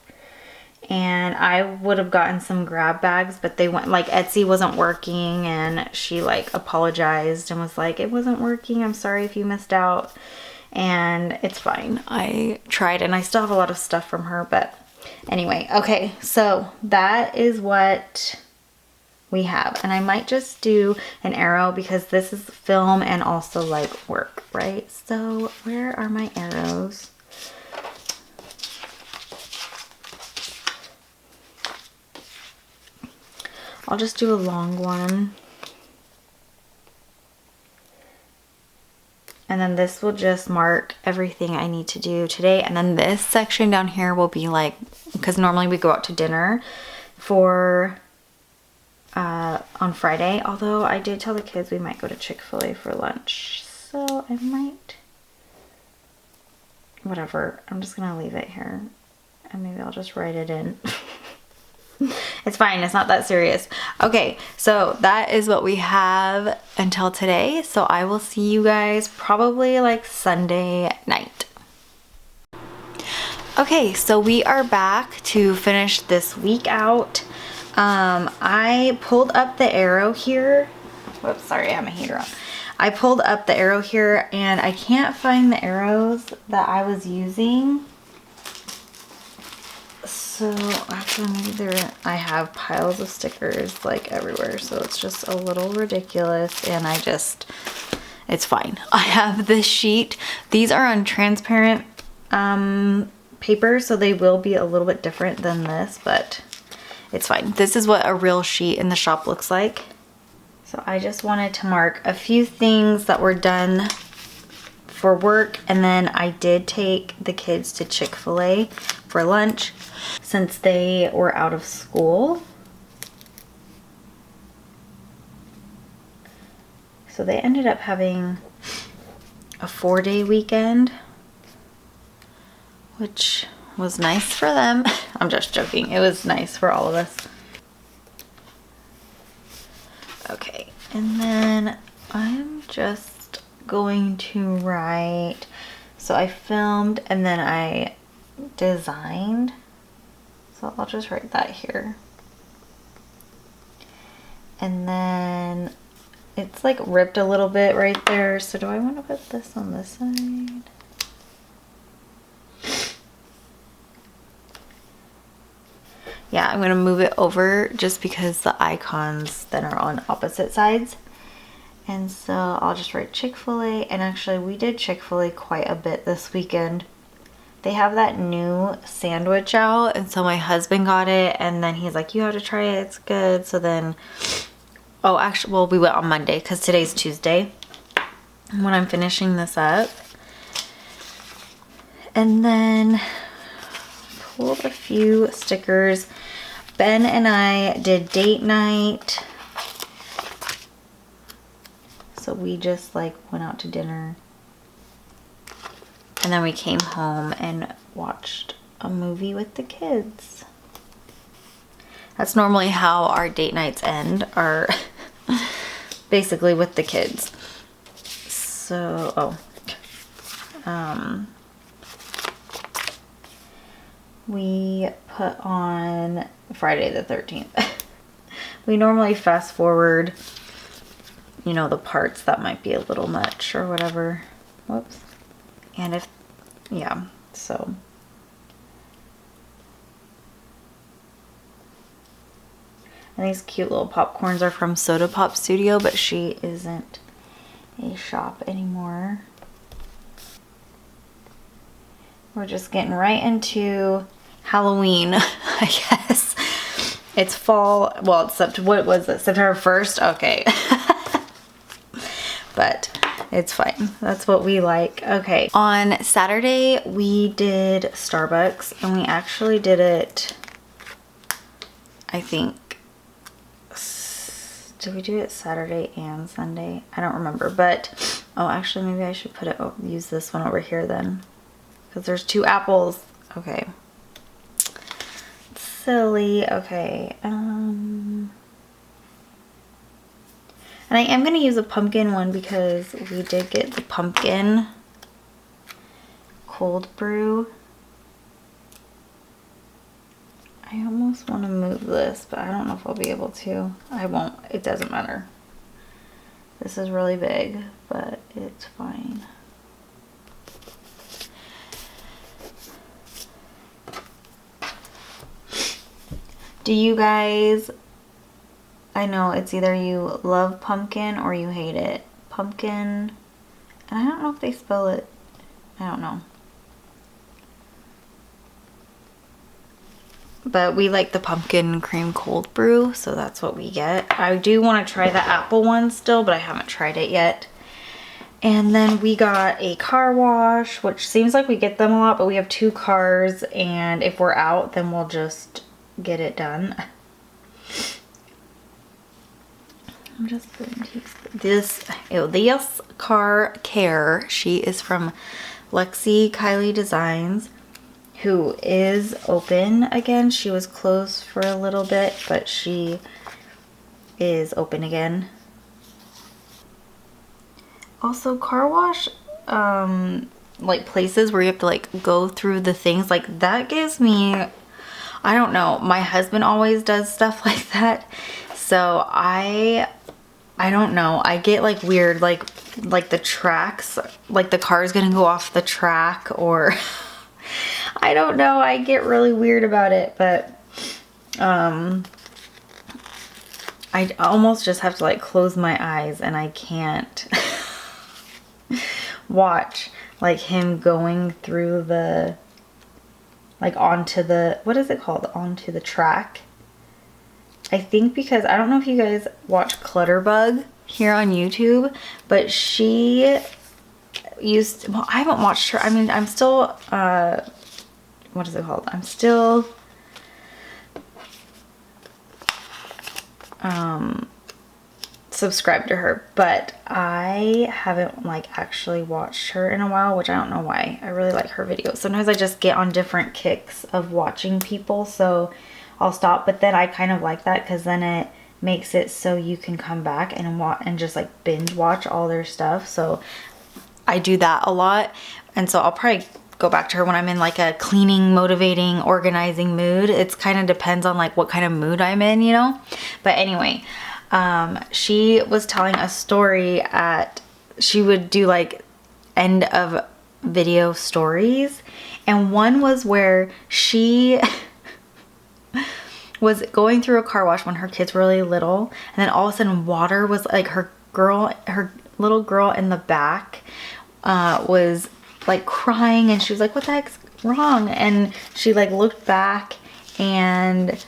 And I would have gotten some grab bags, but they went, like Etsy wasn't working, and she like apologized and was like, it wasn't working, I'm sorry if you missed out. And it's fine. I tried and I still have a lot of stuff from her, but anyway, okay, so that is what we have. And I might just do an arrow because this is film and also like work, right? So where are my arrows? I'll just do a long one. And then this will just mark everything I need to do today. And then this section down here will be like, because normally we go out to dinner for on Friday, although I did tell the kids we might go to Chick-fil-A for lunch, so I might, whatever, I'm just gonna leave it here and maybe I'll just write it in. It's fine, it's not that serious. Okay, so that is what we have until today, so I will see you guys probably like Sunday night. Okay, so we are back to finish this week out. I pulled up the arrow here. Whoops, sorry, I have my heater on. I pulled up the arrow here and I can't find the arrows that I was using. So actually maybe I have piles of stickers like everywhere, so it's just a little ridiculous and it's fine. I have this sheet. These are on transparent paper, so they will be a little bit different than this, but it's fine. This is what a real sheet in the shop looks like. So I just wanted to mark a few things that were done for work, and then I did take the kids to Chick-fil-A for lunch since they were out of school. So they ended up having a 4-day weekend, which was nice for them. I'm just joking. It was nice for all of us. Okay, and then I'm just going to write. So I filmed and then I designed. So I'll just write that here. And then it's like ripped a little bit right there. So do I want to put this on this side? Yeah, I'm gonna move it over just because the icons then are on opposite sides. And so I'll just write Chick-fil-A, and actually we did Chick-fil-A quite a bit this weekend. They have that new sandwich out, and so my husband got it, and then he's like, you have to try it, it's good. So then, oh actually, well, we went on Monday because today's Tuesday when I'm finishing this up. And then pulled a few stickers. Ben and I did date night. So we just like went out to dinner. And then we came home and watched a movie with the kids. That's normally how our date nights end, are basically with the kids. So, we put on Friday the 13th. We normally fast forward, you know, the parts that might be a little much or whatever. Whoops. And if, yeah, so. And these cute little popcorns are from Soda Pop Studio, but she isn't a shop anymore. We're just getting right into Halloween, I guess. It's fall, well, it's what was it, September 1st? Okay. But it's fine. That's what we like. Okay. On Saturday, we did Starbucks, and we actually did it, I think, did we do it Saturday and Sunday? I don't remember, but, oh, actually, maybe I should put it, use this one over here then, because there's 2 apples. Okay. Silly. Okay. And I am going to use a pumpkin one because we did get the pumpkin cold brew. I almost want to move this, but I don't know if I'll be able to. I won't. It doesn't matter. This is really big, but it's fine. Do you guys, I know it's either you love pumpkin or you hate it. Pumpkin, and I don't know if they spell it, I don't know. But we like the pumpkin cream cold brew, so that's what we get. I do want to try the apple one still, but I haven't tried it yet. And then we got a car wash, which seems like we get them a lot, but we have 2 cars, and if we're out, then we'll just get it done. I'm just going to use this car care. She is from Lexi Kylie Designs, who is open again. She was closed for a little bit, but she is open again. Also, car wash, like places where you have to like go through the things, like that gives me, I don't know, my husband always does stuff like that, so I don't know, I get like weird, like the tracks, like the car is gonna go off the track, or I don't know, I get really weird about it. But I almost just have to like close my eyes, and I can't watch like him going through the, like onto the, what is it called, onto the track. I think because, I don't know if you guys watch Clutterbug here on YouTube, but she used to, well, I haven't watched her, I mean, I'm still, what is it called? I'm still, subscribed to her, but I haven't like actually watched her in a while, which I don't know why. I really like her videos. Sometimes I just get on different kicks of watching people, so I'll stop, but then I kind of like that because then it makes it so you can come back and just like binge watch all their stuff. So I do that a lot, and so I'll probably go back to her when I'm in like a cleaning, motivating, organizing mood. It's kind of depends on like what kind of mood I'm in, you know. But anyway, she was telling a story she would do like end of video stories, and one was where she was going through a car wash when her kids were really little, and then all of a sudden water was like, her little girl in the back was like crying, and she was like, what the heck's wrong? And she like looked back, and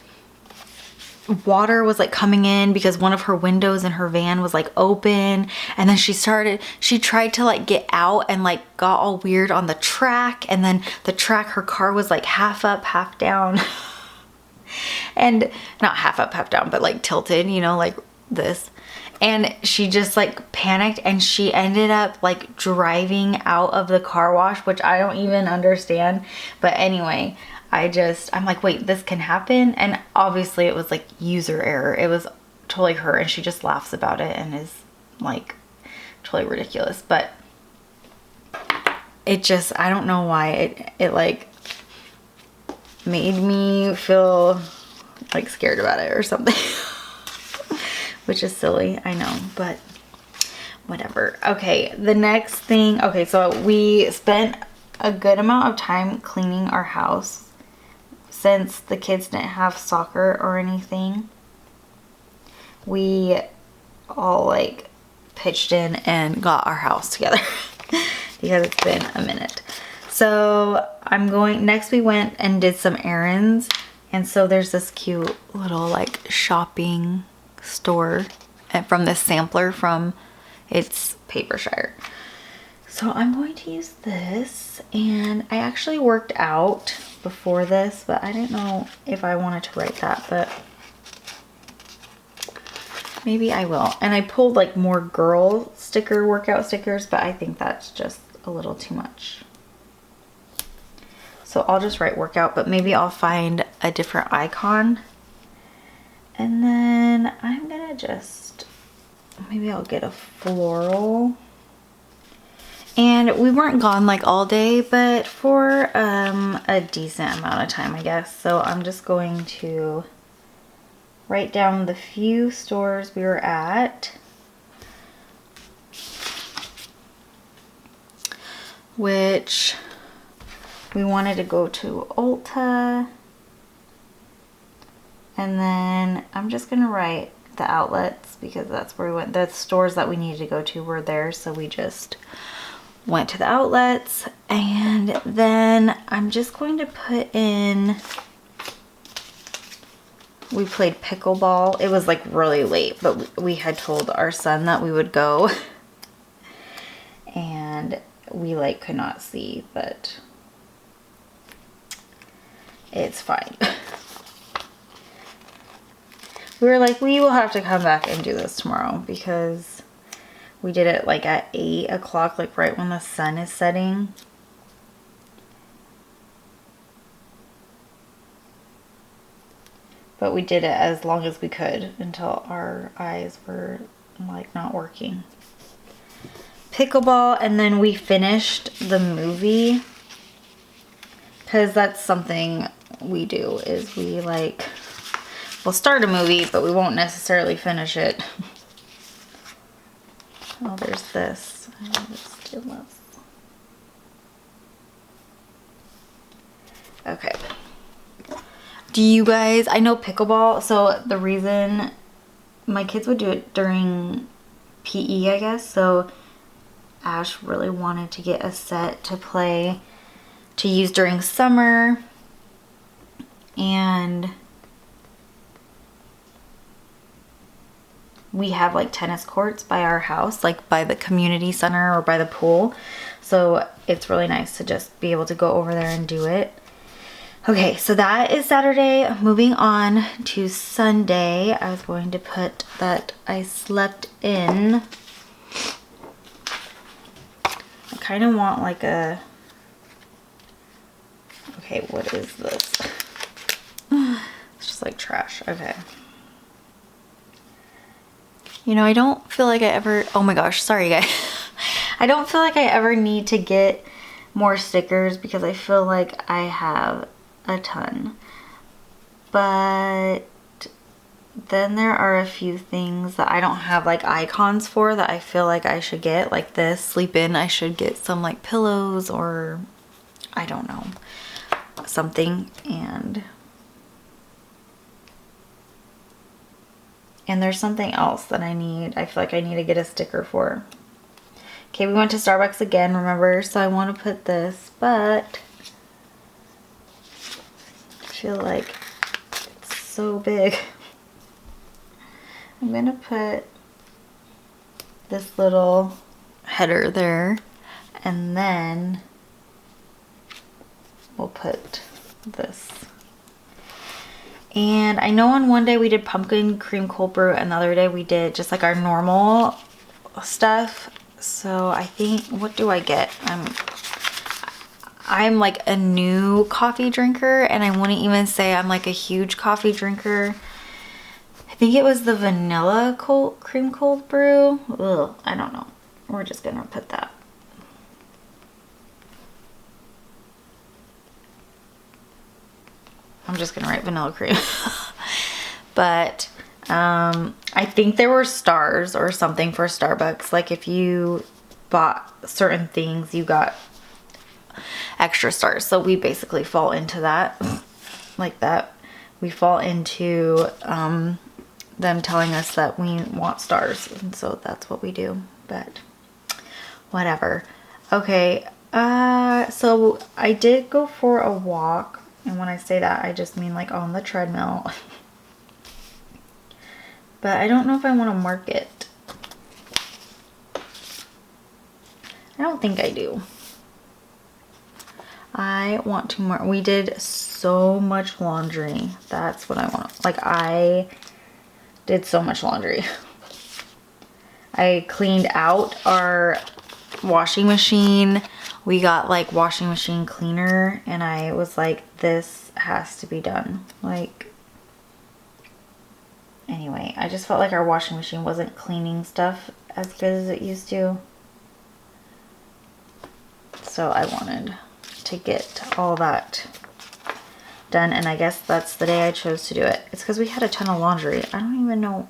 water was like coming in because one of her windows in her van was like open, and then she tried to like get out and like got all weird on the track, and then the track, her car was like half up, half down. And not half up, half down, but like tilted, you know, like this. And she just like panicked, and she ended up like driving out of the car wash, which I don't even understand. But anyway, I'm like, wait, this can happen? And obviously it was like user error. It was totally her, and she just laughs about it and is like totally ridiculous. But it just, I don't know why it like made me feel like scared about it or something. Which is silly, I know, but whatever. Okay, the next thing, okay, so we spent a good amount of time cleaning our house since the kids didn't have soccer or anything. We all like pitched in and got our house together because it's been a minute. So next we went and did some errands, and so there's this cute little like shopping store from this sampler from, it's Papershire. So I'm going to use this, and I actually worked out before this, but I didn't know if I wanted to write that, but maybe I will. And I pulled like more girl workout stickers, but I think that's just a little too much. So I'll just write workout, but maybe I'll find a different icon. And then I'm gonna maybe I'll get a floral. And we weren't gone like all day, but for a decent amount of time, I guess. So I'm just going to write down the few stores we were at, which we wanted to go to Ulta. And then I'm just gonna write the outlets because that's where we went. The stores that we needed to go to were there, so we just went to the outlets. And then I'm just going to put in, we played pickleball. It was like really late, but we had told our son that we would go. And we like could not see, but it's fine. We were like, we will have to come back and do this tomorrow because we did it like at 8 o'clock, like right when the sun is setting. But we did it as long as we could until our eyes were like not working. Pickleball, and then we finished the movie because that's something we do, is we like, we'll start a movie but we won't necessarily finish it. Oh, there's this. Let's do this. Okay. Do you guys, I know pickleball, so the reason my kids would do it during PE, I guess, so Ash really wanted to get a set to play, to use during summer, and we have like tennis courts by our house, like by the community center or by the pool, so it's really nice to just be able to go over there and do it. Okay, so that is Saturday. Moving on to Sunday, I was going to put that I slept in. I kind of want like a, okay, what is this? It's just like trash. Okay. You know, I don't feel like I ever, oh my gosh, sorry guys. I don't feel like I ever need to get more stickers because I feel like I have a ton. But then there are a few things that I don't have like icons for that I feel like I should get, like this sleep in. I should get some like pillows or I don't know, something. And there's something else that I need. I feel like I need to get a sticker for. Okay, we went to Starbucks again, remember? So I want to put this, but I feel like it's so big. I'm gonna put this little header there, and then we'll put this. And I know on one day we did pumpkin cream cold brew, and the other day we did just like our normal stuff. So I think, what do I get? I'm like a new coffee drinker, and I wouldn't even say I'm like a huge coffee drinker. I think it was the vanilla cream cold brew. Ugh, I don't know. We're just gonna put that. I'm just gonna write vanilla cream. But I think there were stars or something for Starbucks. Like if you bought certain things, you got extra stars. So we basically fall into that, like that. We fall into them telling us that we want stars, and so that's what we do. But whatever. Okay, so I did go for a walk, and when I say that, I just mean like on the treadmill. But I don't know if I want to mark it. I don't think I do. I want to mark. We did so much laundry. That's what I want. Like, I did so much laundry. I cleaned out our washing machine. We got like washing machine cleaner, and I was like, this has to be done. Like, anyway, I just felt like our washing machine wasn't cleaning stuff as good as it used to. So I wanted to get all that done, and I guess that's the day I chose to do it. It's because we had a ton of laundry. I don't even know.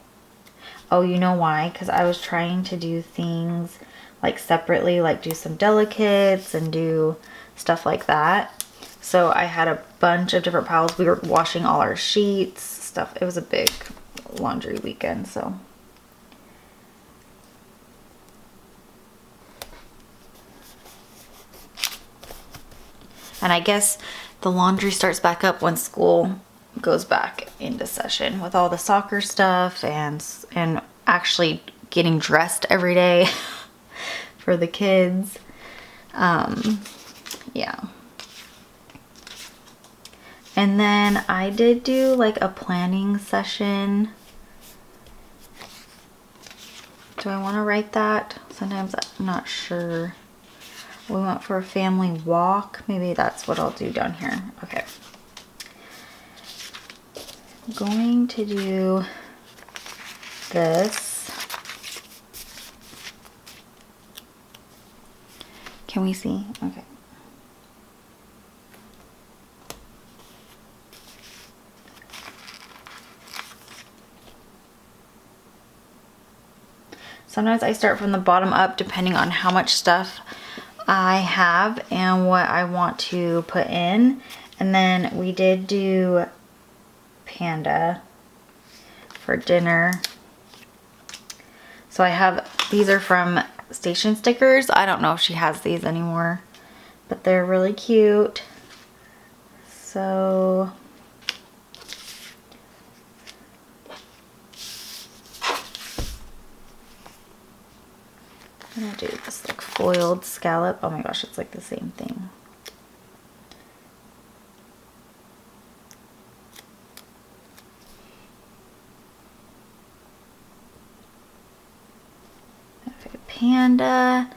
Oh, you know why? Because I was trying to do things like separately, like do some delicates and do stuff like that. So I had a bunch of different piles. We were washing all our sheets, stuff. It was a big laundry weekend, so. And I guess the laundry starts back up when school goes back into session with all the soccer stuff and actually getting dressed every day for the kids. Yeah. And then I did do like a planning session Do I want to write that? Sometimes I'm not sure. We went for a family walk. Maybe that's what I'll do down here. Okay. I'm going to do this. Can we see? Okay. Sometimes I start from the bottom up depending on how much stuff I have and what I want to put in. And then we did do Panda for dinner. So I have, these are from Station Stickers. I don't know if she has these anymore, but they're really cute. So I'm gonna do this like foiled scallop. Oh my gosh, it's like the same thing. Okay, Panda.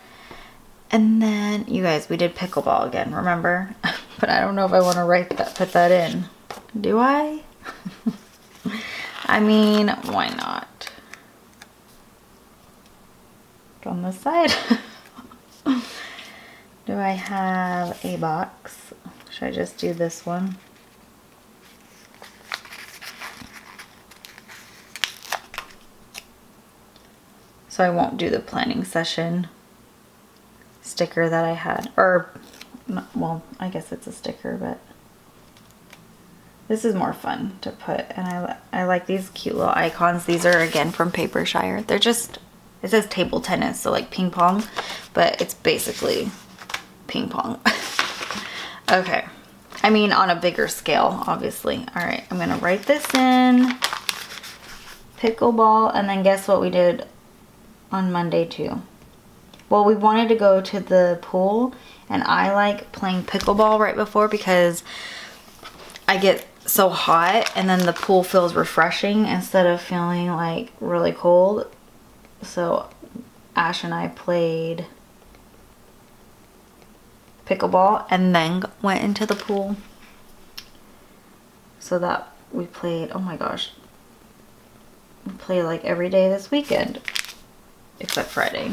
And then, you guys, we did pickleball again, remember? But I don't know if I want to write that, put that in. Do I? I mean, why not? On this side. Do I have a box? Should I just do this one? So I won't do the planning session sticker that I had, or well, I guess it's a sticker, but this is more fun to put. And I like these cute little icons. These are again from Papershire. They're just, it says table tennis, so like ping pong, but it's basically ping pong. Okay. I mean, on a bigger scale, obviously. All right, I'm gonna write this in. Pickleball, and then guess what we did on Monday too? Well, we wanted to go to the pool, and I like playing pickleball right before because I get so hot, and then the pool feels refreshing instead of feeling like really cold. So Ash and I played pickleball and then went into the pool. So that we played, oh my gosh, we played like every day this weekend except Friday.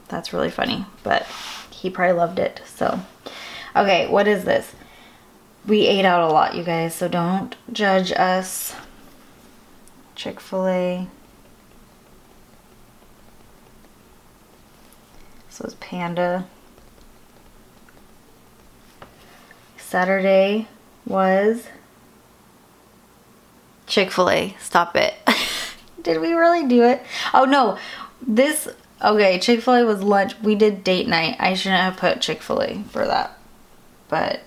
That's really funny, but he probably loved it. So okay, what is this? We ate out a lot, you guys, so don't judge us. Chick-fil-A. So it's Panda. Saturday was Chick-fil-A. Stop it. Did we really do it? Oh no, this, okay, Chick-fil-A was lunch. We did date night. I shouldn't have put Chick-fil-A for that, but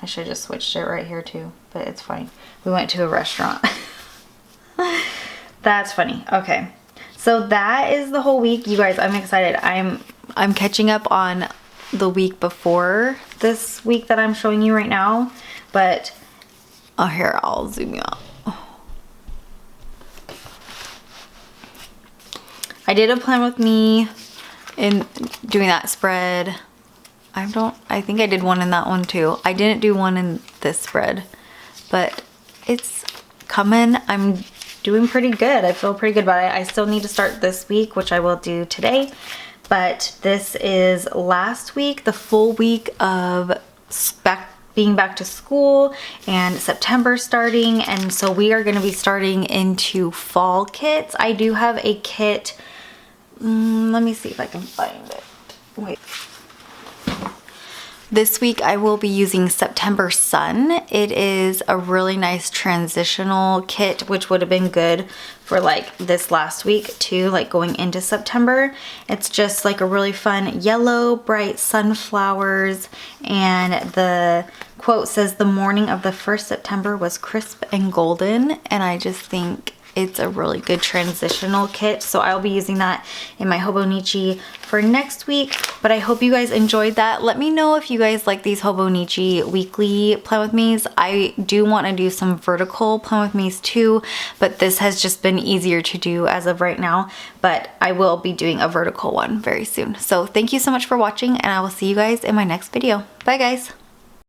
I should have just switched it right here too, but it's fine. We went to a restaurant. That's funny. Okay. So that is the whole week. You guys, I'm excited. I'm catching up on the week before this week that I'm showing you right now, but oh, here, I'll zoom you out. I did a plan with me in doing that spread. I think I did one in that one too. I didn't do one in this spread, but it's coming. I'm doing pretty good. I feel pretty good about it. I still need to start this week, which I will do today, but this is last week, the full week of being back to school and September starting, and so we are going to be starting into fall kits. I do have a kit. Let me see if I can find it. Wait. This week I will be using September Sun. It is a really nice transitional kit, which would have been good for like this last week too, like going into September. It's just like a really fun yellow, bright sunflowers, and the quote says, "The morning of the 1st September was crisp and golden," and I just think it's a really good transitional kit. So I'll be using that in my Hobonichi for next week. But I hope you guys enjoyed that. Let me know if you guys like these Hobonichi weekly plan with me's. I do want to do some vertical plan with me's too, but this has just been easier to do as of right now. But I will be doing a vertical one very soon. So thank you so much for watching, and I will see you guys in my next video. Bye guys.